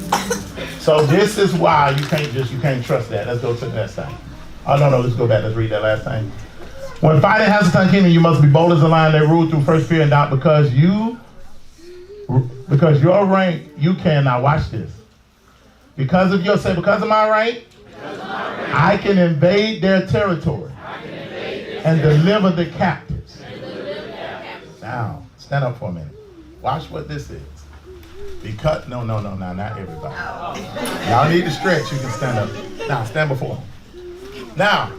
So this is why you can't trust that. Let's go to the next thing. Oh, no, let's go back. Let's read that last thing. When fighting has a time kingdom, you must be bold as a lion that rule through first fear and doubt because your rank, you cannot watch this. Because of my rank, I can invade their territory and deliver the captives. Now, stand up for a minute. Watch what this is. Because, no, not everybody. Y'all need to stretch, you can stand up. Now, stand before him. Now,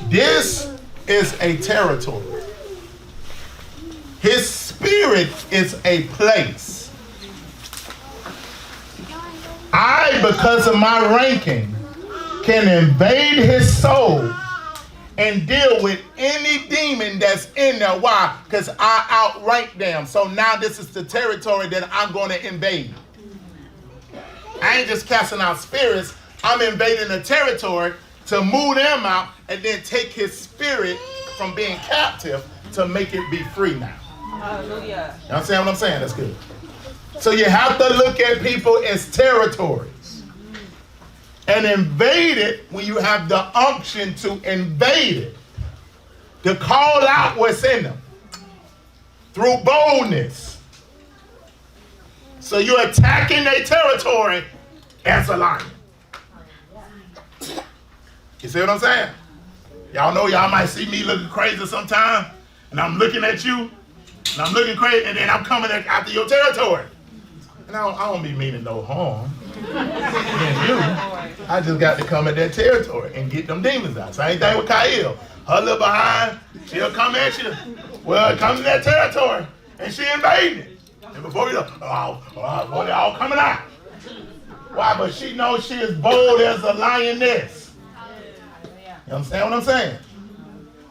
this is a territory. His spirit is a place. I, because of my ranking, can invade his soul and deal with any demon that's in there. Why? Because I outrank them. So now this is the territory that I'm going to invade. I ain't just casting out spirits. I'm invading the territory to move them out and then take his spirit from being captive to make it be free now. Hallelujah. You understand what I'm saying? That's good. So you have to look at people as territories. And invade it when you have the unction to invade it. To call out what's in them. Through boldness. So you're attacking their territory as a lion. You see what I'm saying? Y'all know y'all might see me looking crazy sometime. And I'm looking at you. And I'm looking crazy. And then I'm coming after your territory. And I don't be meaning no harm. And you, I just got to come at that territory and get them demons out. Same thing with Kyle. Her little behind, she'll come at you. Well, come to that territory, and she invading it. And before you know, well, they're all coming out. Why? But she knows she is bold as a lioness. You understand what I'm saying?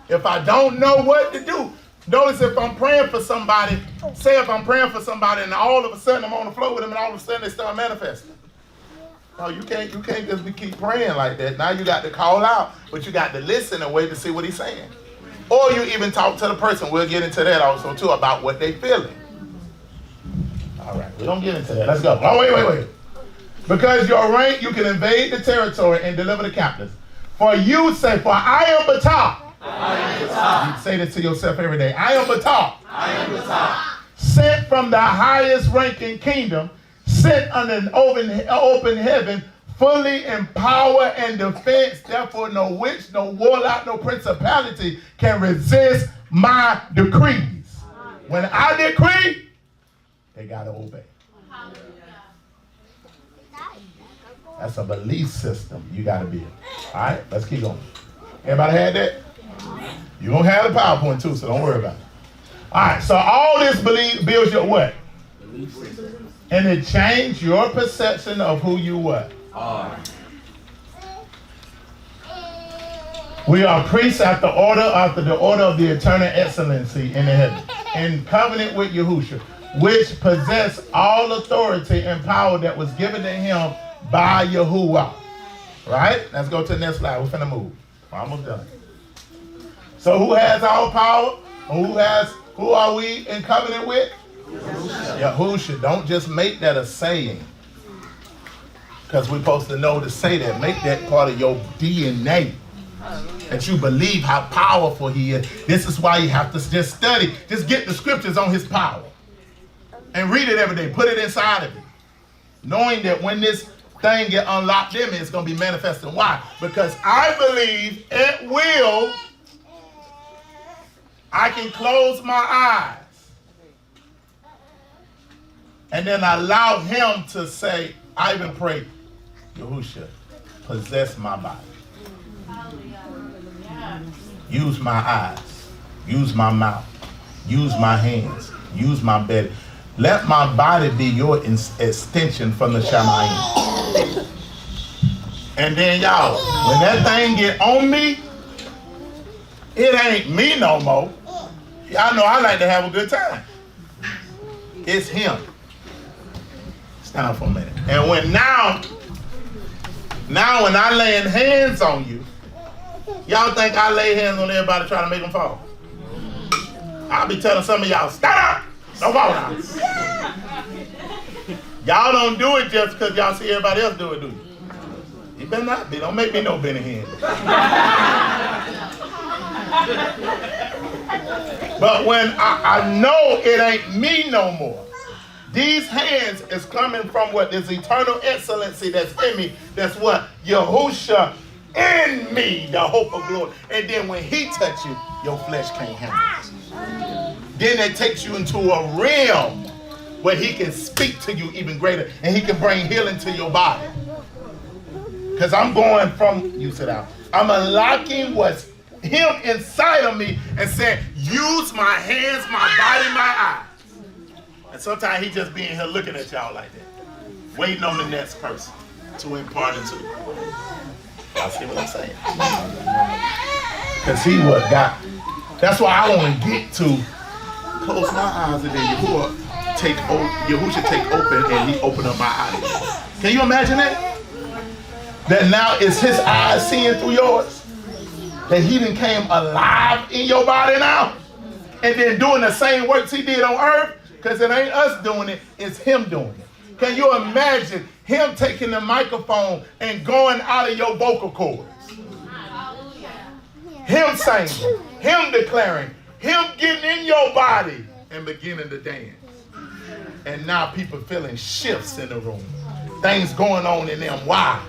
If I don't know what to do, notice if I'm praying for somebody, say if I'm praying for somebody and all of a sudden I'm on the floor with them and all of a sudden they start manifesting. No, you can't just keep praying like that. Now you got to call out, but you got to listen and wait to see what he's saying. Or you even talk to the person. We'll get into that also too about what they feeling. All right, we don't get into that. Let's go. Oh, wait. Because your rank, you can invade the territory and deliver the captives. For you say, for I am the top. I am the top. You say this to yourself every day. I am the top. I am the top. Sent from the highest ranking kingdom, sent under an open heaven, fully in power and defense. Therefore, no witch, no warlock, no principality can resist my decrees. When I decree, they got to obey. That's a belief system you got to build. All right, let's keep going. Everybody had that? You're going to have the PowerPoint too, so don't worry about it. All right, so all this builds your what? Belief system. And it changed your perception of who you what? Are. We are priests after the order of the eternal excellency in the heaven, in covenant with Yahushua, which possess all authority and power that was given to him by Yahuwah. Right? Let's go to the next slide. We're finna move. We're almost done. So who has all power? Who are we in covenant with? Yahushua. Don't just make that a saying. Because we're supposed to know to say that. Make that part of your DNA. That you believe how powerful he is. This is why you have to just study. Just get the scriptures on his power. And read it every day. Put it inside of you. Knowing that when this thing get unlocked in me, it's going to be manifesting. Why? Because I believe at will I can close my eyes and then allow him to say, I even pray, Yahushua, possess my body. Use my eyes, use my mouth, use my hands, use my belly. Let my body be your extension from the Shamayim. And then y'all, when that thing get on me, it ain't me no more. Y'all know I like to have a good time. It's him. Stand up for a minute. And when now when I laying hands on you, y'all think I lay hands on everybody trying to make them fall? I'll be telling some of y'all, stand up! Don't fall down. Y'all don't do it just because y'all see everybody else do it, do you? You better not be. Don't make me no Benny Hinn. But when I know it ain't me no more, these hands is coming from what? This eternal excellency that's in me. That's what? Yahushua in me, the hope of glory. And then when he touch you, your flesh can't handle it. Then it takes you into a realm where he can speak to you even greater and he can bring healing to your body. Because I'm going from, you sit down, I'm unlocking what's him inside of me and saying, use my hands, my body, my eyes. And sometimes he just being here looking at y'all like that, waiting on the next person to impart it to you. Y'all see what I'm saying? Because he what got, that's why I want to get to close my eyes and then Yahushua take open and he open up my eyes. Can you imagine that? That now it's his eyes seeing through yours. That he done came alive in your body now. And then doing the same works he did on earth. Because it ain't us doing it, it's him doing it. Can you imagine him taking the microphone and going out of your vocal cords? Him singing, him declaring, him getting in your body and beginning to dance. And now people feeling shifts in the room. Things going on in them. Why?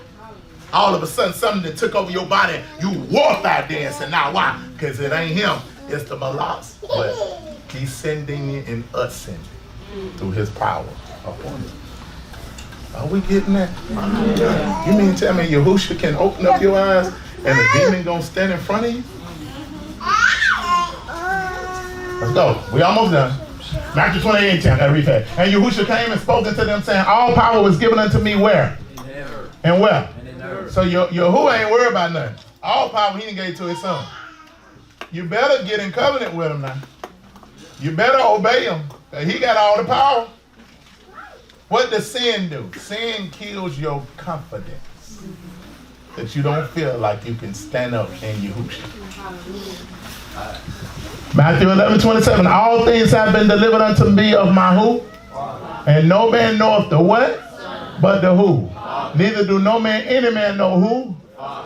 All of a sudden something that took over your body, you warfare dancing. Now why? Because it ain't him, it's the Malaks. But he's sending it and us sending through his power upon it. Are we getting that? You mean tell me Yahushua can open up your eyes and a demon gonna stand in front of you? Let's go. We almost done. Matthew 28:10. I gotta read that. And Yahushua came and spoke unto them, saying, all power was given unto me where? And where? So Yahuwah ain't worried about nothing. All power he done gave to his son. You better get in covenant with him now. You better obey him. He got all the power. What does sin do? Sin kills your confidence. That you don't feel like you can stand up in Yahushua. Matthew 11:27. All things have been delivered unto me of my who? And no man knoweth the what? But the who. Neither do no man, any man know who?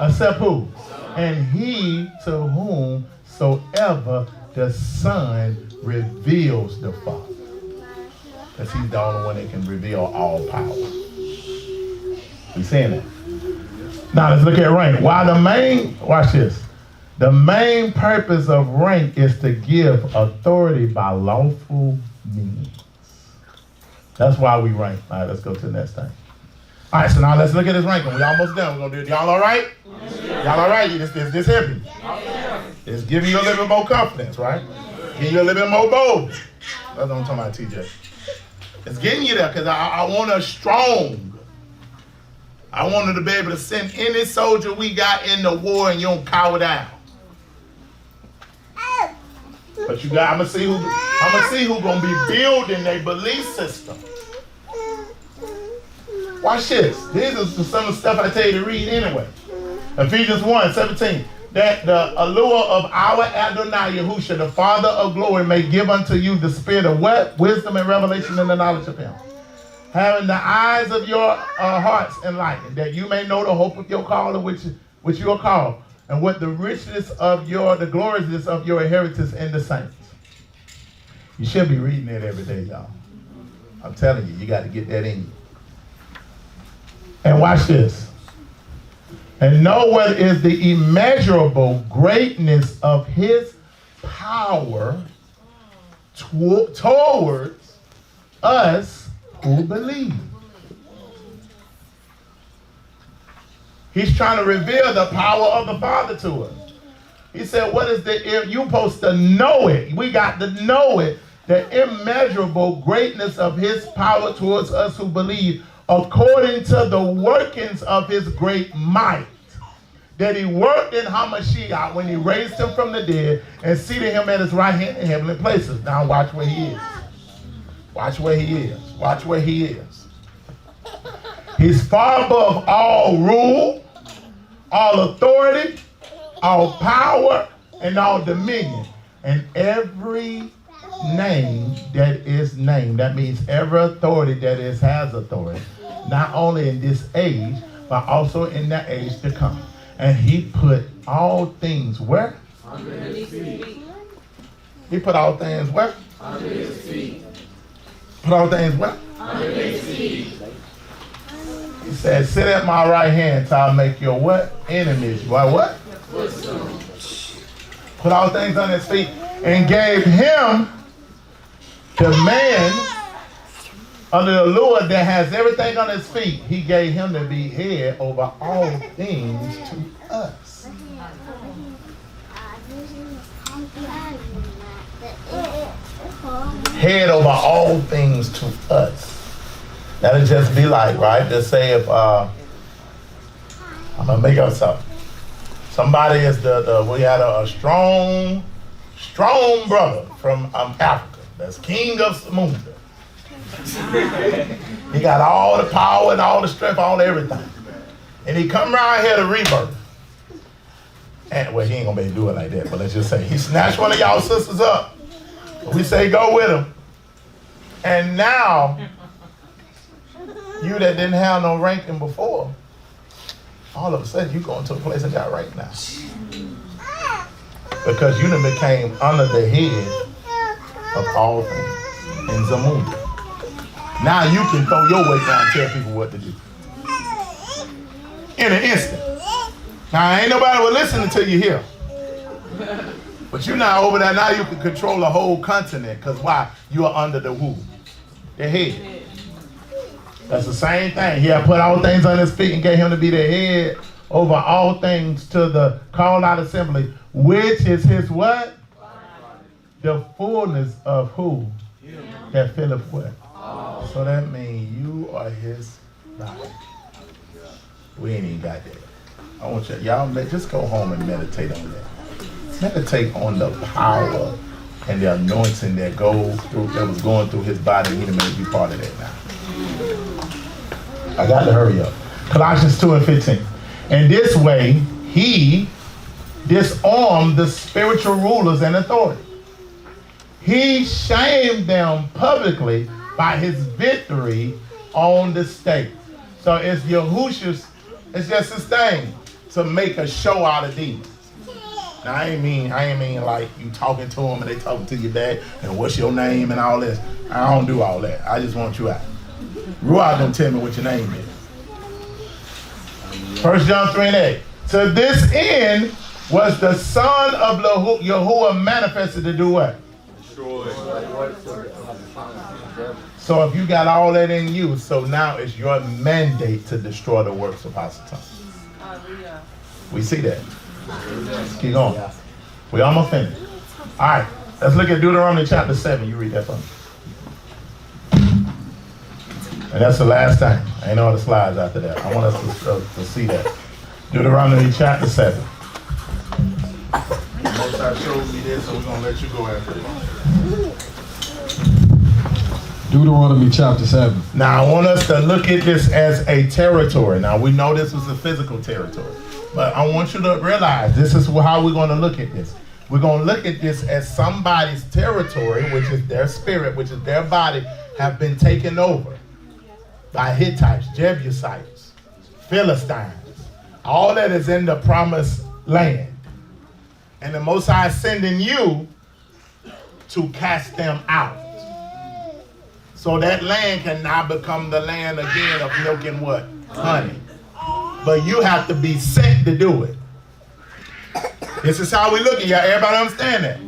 Except who? And he to whom soever the Son reveals the Father. Because he's the only one that can reveal all power. We saying that? Now let's look at rank. Why the main, watch this. The main purpose of rank is to give authority by lawful means. That's why we rank. All right, let's go to the next thing. All right, so now let's look at this ranking. We almost done. We're going to do it. Y'all all right? Y'all all right? This heavy. It's giving you a little bit more confidence, right? Giving you a little bit more boldness. That's what I'm talking about, TJ. It's getting you there because I want us strong. I wanted to be able to send any soldier we got in the war and you don't cower down. But you got, I'm gonna see who gonna be building their belief system. Watch this. This is some of the stuff I tell you to read anyway. Ephesians 1:17. That the allure of our Adonai Yahushua, the Father of glory, may give unto you the spirit of what? Wisdom and revelation in the knowledge of him. Having the eyes of your hearts enlightened, that you may know the hope of your calling, which you are called, and what the richness of the gloriousness of your inheritance in the saints. You should be reading it every day, y'all. I'm telling you, you got to get that in you. And watch this. And know what is the immeasurable greatness of his power towards us who believe. He's trying to reveal the power of the Father to us. He said, what is the, you're supposed to know it. We got to know it. The immeasurable greatness of his power towards us who believe, according to the workings of his great might, that he worked in Hamashiach when he raised him from the dead and seated him at his right hand in heavenly places. Now watch where he is. Watch where he is. Watch where he is. He's far above all rule, all authority, all power, and all dominion. And every name that is named, that means every authority that has authority, not only in this age, but also in the age to come. And he put all things where? Under his feet. He put all things where? Under his feet. Put all things where? Under his feet. He said, sit at my right hand till I make your what? Enemies. Why what? Put all things on his feet and gave him the man under the Lord that has everything on his feet. He gave him to be head over all things to us. Head over all things to us. That'll just be like, right? Just say if, I'm going to make up something. Somebody is we had a strong brother from Africa. That's king of Samunda. He got all the power and all the strength, all everything. And he come around here to rebirth. And, well, he ain't going to be able to do it like that, but let's just say he snatched one of y'all sisters up. We say go with him. And now, you that didn't have no ranking before, all of a sudden you go into a place that got rank now. Because you done became under the head of all things in Zamunda. Now you can throw your weight down and tell people what to do. In an instant. Now ain't nobody will listen until you hear. But you now over there, now you can control the whole continent. Because why? You are under the who? The head. That's the same thing. He had put all things on his feet and gave him to be the head over all things to the called out assembly, which is his what? The fullness of who? That filleth what? So that means you are his body. We ain't even got that. I want y'all just go home and meditate on that. Meditate on the power and the anointing that was going through his body. He done made you part of that now. I got to hurry up. Colossians 2:15. And this way, he disarmed the spiritual rulers and authority. He shamed them publicly by his victory on the stage. So it's Yahushua's, it's just his thing to make a show out of demons. Now I ain't mean like you talking to them and they talking to your dad and what's your name and all this. I don't do all that. I just want you out. Ruah don't tell me what your name is. 1 John 3:8. To this end was the Son of Yahuwah manifested to do what? Destroy. So if you got all that in you, so now it's your mandate to destroy the works of Satan. We see that. Let's keep going. We almost finished. All right, let's look at Deuteronomy chapter 7. You read that for me. And that's the last time. Ain't no other slides after that. I want us to see that. Deuteronomy chapter 7. Most I showed me this, so we're going to let you go after it. Deuteronomy chapter 7. Now, I want us to look at this as a territory. Now, we know this is a physical territory. But I want you to realize this is how we're going to look at this. We're going to look at this as somebody's territory, which is their spirit, which is their body, have been taken over by Hittites, Jebusites, Philistines. All that is in the promised land. And the Most High is sending you to cast them out. So that land can now become the land again of milk and what? Honey. But you have to be sent to do it. This is how we look at y'all. Everybody understand that?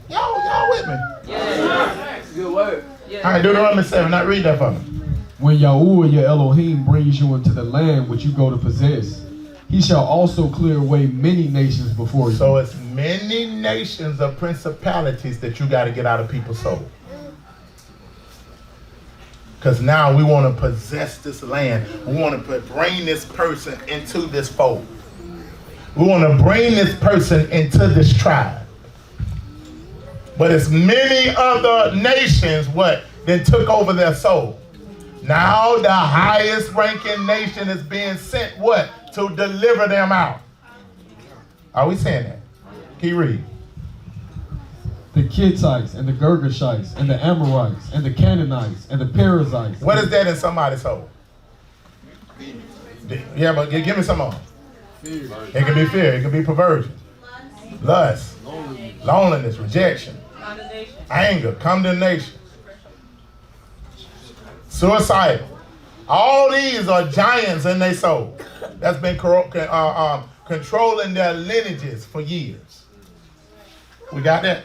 Y'all with me? Yeah. Good word. All right, Deuteronomy 7. Now read that for me. When Yahuwah your Elohim brings you into the land which you go to possess, he shall also clear away many nations before you. So it's many nations of principalities that you got to get out of people's soul. Because now we want to possess this land. We want to bring this person into this fold. We want to bring this person into this tribe. But it's many other nations that took over their soul. Now the highest ranking nation is being sent to deliver them out. Are we saying that? Keep reading. The Kittites and the Girgashites and the Amorites and the Canaanites and the Perizzites. What is that in somebody's soul? Yeah, but give me some more. It can be fear. It can be perversion, lust, loneliness, rejection, anger, condemnation, suicidal. All these are giants in their soul that's been controlling their lineages for years. We got that?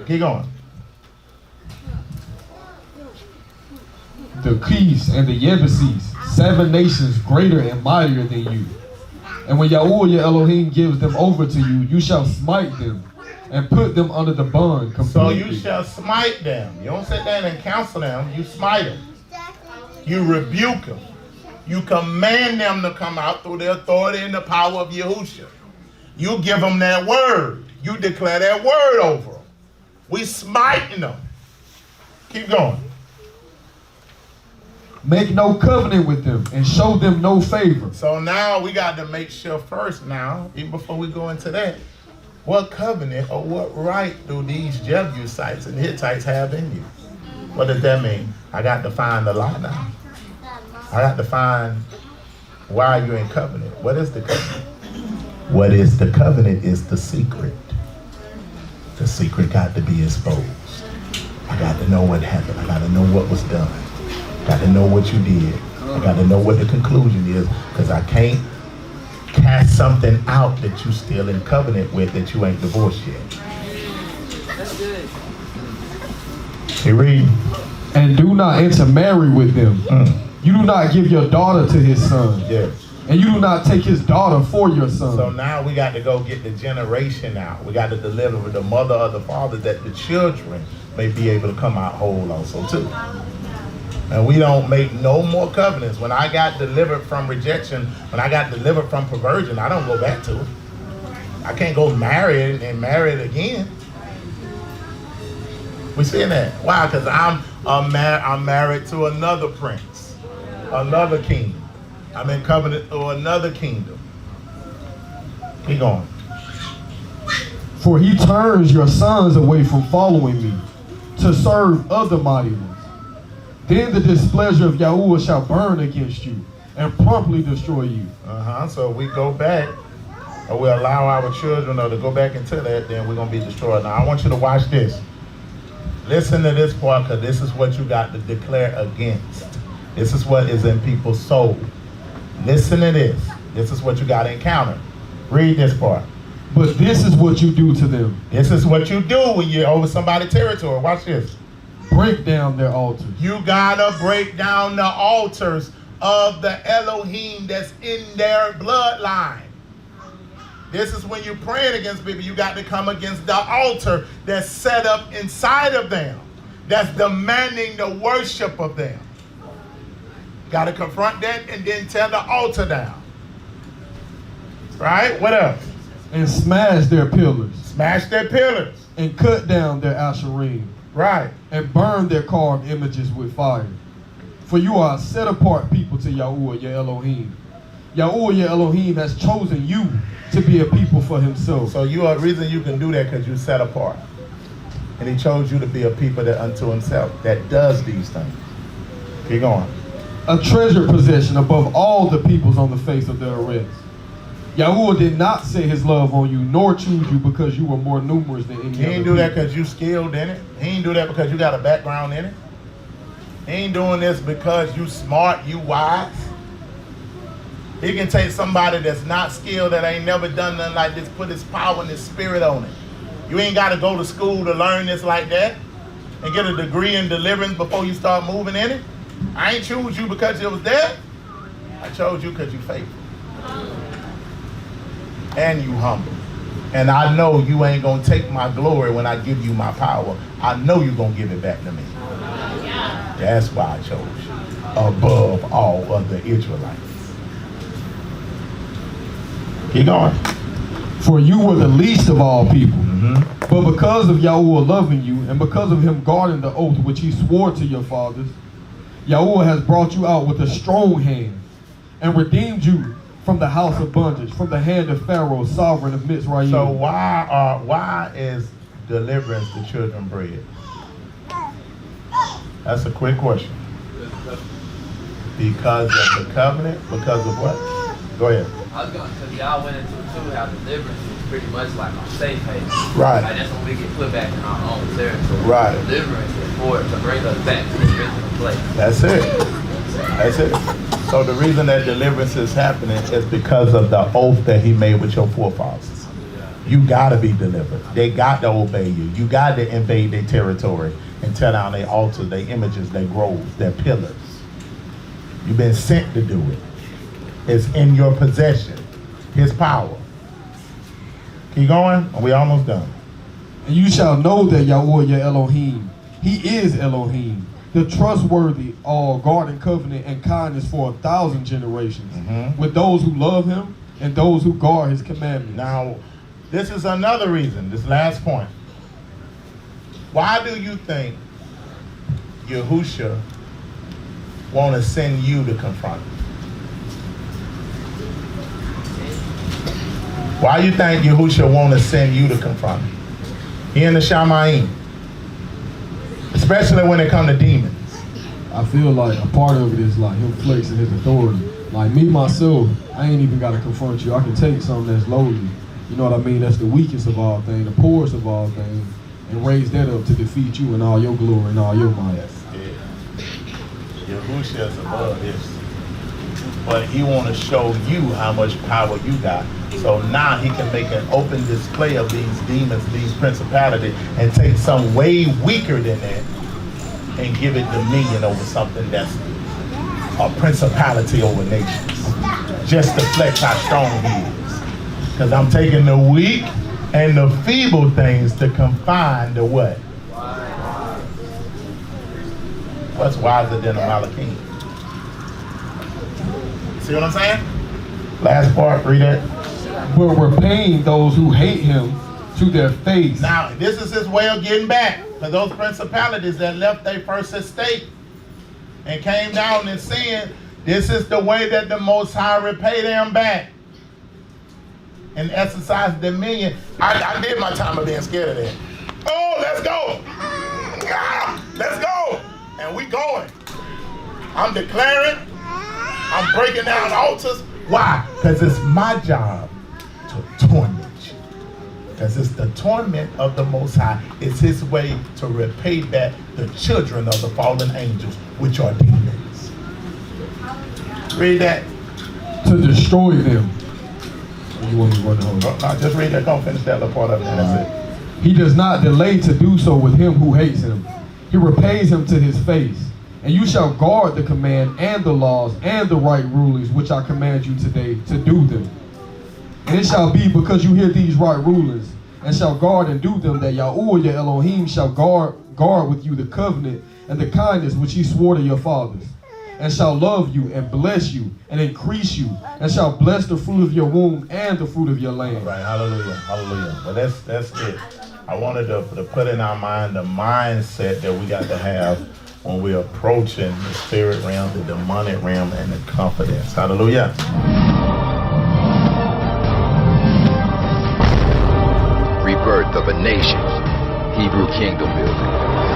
Keep going. The Keys and the Yebuses, 7 nations greater and mightier than you. And when Yahuwah your Elohim gives them over to you, you shall smite them and put them under the bond completely. So you shall smite them. You don't sit there and counsel them. You smite them. You rebuke them. You command them to come out through the authority and the power of Yahushua. You give them that word. You declare that word over them. We smiting them. Keep going. Make no covenant with them and show them no favor. So now we got to make sure first now, even before we go into that, what covenant or what right do these Jebusites and Hittites have in you? What does that mean? I got to find the law now. I got to find why you're in covenant. What is the covenant? What is the covenant is the secret. The secret got to be exposed. I got to know what happened. I got to know what was done. Got to know what you did. I got to know what the conclusion is, because I can't cast something out that you still in covenant with that you ain't divorced yet. That's good. Hey, read. And do not intermarry with them. You do not give your daughter to his son. Yes. And you do not take his daughter for your son. So now we got to go get the generation out. We got to deliver the mother or the father that the children may be able to come out whole also too. And we don't make no more covenants. When I got delivered from rejection, when I got delivered from perversion, I don't go back to it. I can't go marry it and marry it again. We seeing that. Why? Because I'm married to another prince, another king. I'm in covenant to another kingdom. Keep going. For he turns your sons away from following me to serve other mighty ones. Then the displeasure of Yahuwah shall burn against you and promptly destroy you. So we go back, or we allow our children to go back into that, then we're going to be destroyed. Now, I want you to watch this. Listen to this part, because this is what you got to declare against. This is what is in people's soul. Listen to this. This is what you got to encounter. Read this part. But this is what you do to them. This is what you do when you're over somebody's territory. Watch this. Break down their altars. You gotta break down the altars of the Elohim that's in their bloodline. This is when you're praying against people. You got to come against the altar that's set up inside of them, that's demanding the worship of them. Got to confront that and then tear the altar down. Right? What else? And smash their pillars. Smash their pillars. And cut down their asherim. Right. And burn their carved images with fire. For you are a set apart people to Yahuwah your Elohim. Yahuwah your Elohim has chosen you to be a people for himself. So you are the reason you can do that, because you're set apart. And he chose you to be a people that unto himself that does these things. Keep going. A treasured possession above all the peoples on the face of the earth. Yahuwah did not set his love on you, nor choose you because you were more numerous than any other. He didn't do that because you skilled in it. He didn't do that because you got a background in it. He ain't doing this because you smart, you wise. He can take somebody that's not skilled, that ain't never done nothing like this, put his power and his spirit on it. You ain't got to go to school to learn this like that and get a degree in deliverance before you start moving in it. I ain't choose you because you was there. I chose you because you faithful. And you humble. And I know you ain't going to take my glory when I give you my power. I know you're going to give it back to me. That's why I chose you above all other Israelites. Keep going. For you were the least of all people. But because of Yahuwah loving you, and because of him guarding the oath which he swore to your fathers, Yahuwah has brought you out with a strong hand, and redeemed you from the house of bondage, from the hand of Pharaoh, sovereign of Mitzrayim. So why is deliverance the children's bread? That's a quick question. Because of the covenant? Because of what? Go ahead. I was going, because y'all went into it too, how deliverance is pretty much like our safe haven. Right. Like that's when we get put back in our own territory. Right. Deliverance is for to bring us back to the original place. That's it. That's it. So the reason that deliverance is happening is because of the oath that he made with your forefathers. You got to be delivered. They got to obey you. You got to invade their territory and tear down their altars, their images, their groves, their pillars. You've been sent to do it. It's in your possession. His power. Keep going. We almost done. And you shall know that Yahuwah your Elohim, he is Elohim, the trustworthy, all guarding covenant and kindness for 1,000 generations, with those who love him and those who guard his commandments. Now, this is another reason, this last point. Why do you think Yahushua want to send you to confront him? Why you think Yahushua want to send you to confront him? He in the Shamayim. Especially when it come to demons. I feel like a part of it is like him flexing his authority. Like me, myself, I ain't even got to confront you. I can take something that's lowly. You know what I mean? That's the weakest of all things, the poorest of all things, and raise that up to defeat you in all your glory and all your might. Yahushua is above this. But he want to show you how much power you got. So now he can make an open display of these demons, these principalities, and take some way weaker than that and give it dominion over something that's a principality over nations. Just to flex how strong he is. Because I'm taking the weak and the feeble things to confine the what? What's wiser than a Malachim? See what I'm saying? Last part, read it. But repaying those who hate him to their face. Now, this is his way of getting back. For those principalities that left their first estate and came down and sin, this is the way that the Most High repay them back and exercise dominion. I did my time of being scared of that. Oh, let's go. Let's go. And we going. I'm declaring. I'm breaking down altars. Why? Because it's my job to torment you. Because it's the torment of the Most High. It's his way to repay back the children of the fallen angels, which are demons. Read that. To destroy them. You want me to run home? No, just read that. Don't finish that little part of it. That's it. He does not delay to do so with him who hates him. He repays him to his face. And you shall guard the command and the laws and the right rulings which I command you today to do them. And it shall be because you hear these right rulings and shall guard and do them that Yahuwah your Elohim shall guard with you the covenant and the kindness which he swore to your fathers, and shall love you and bless you and increase you, and shall bless the fruit of your womb and the fruit of your land. Right, hallelujah, hallelujah. Well, that's it. I wanted to put in our mind the mindset that we got to have when we're approaching the spirit realm, the demonic realm, and the confidence. Hallelujah. Rebirth of a nation. Hebrew kingdom building.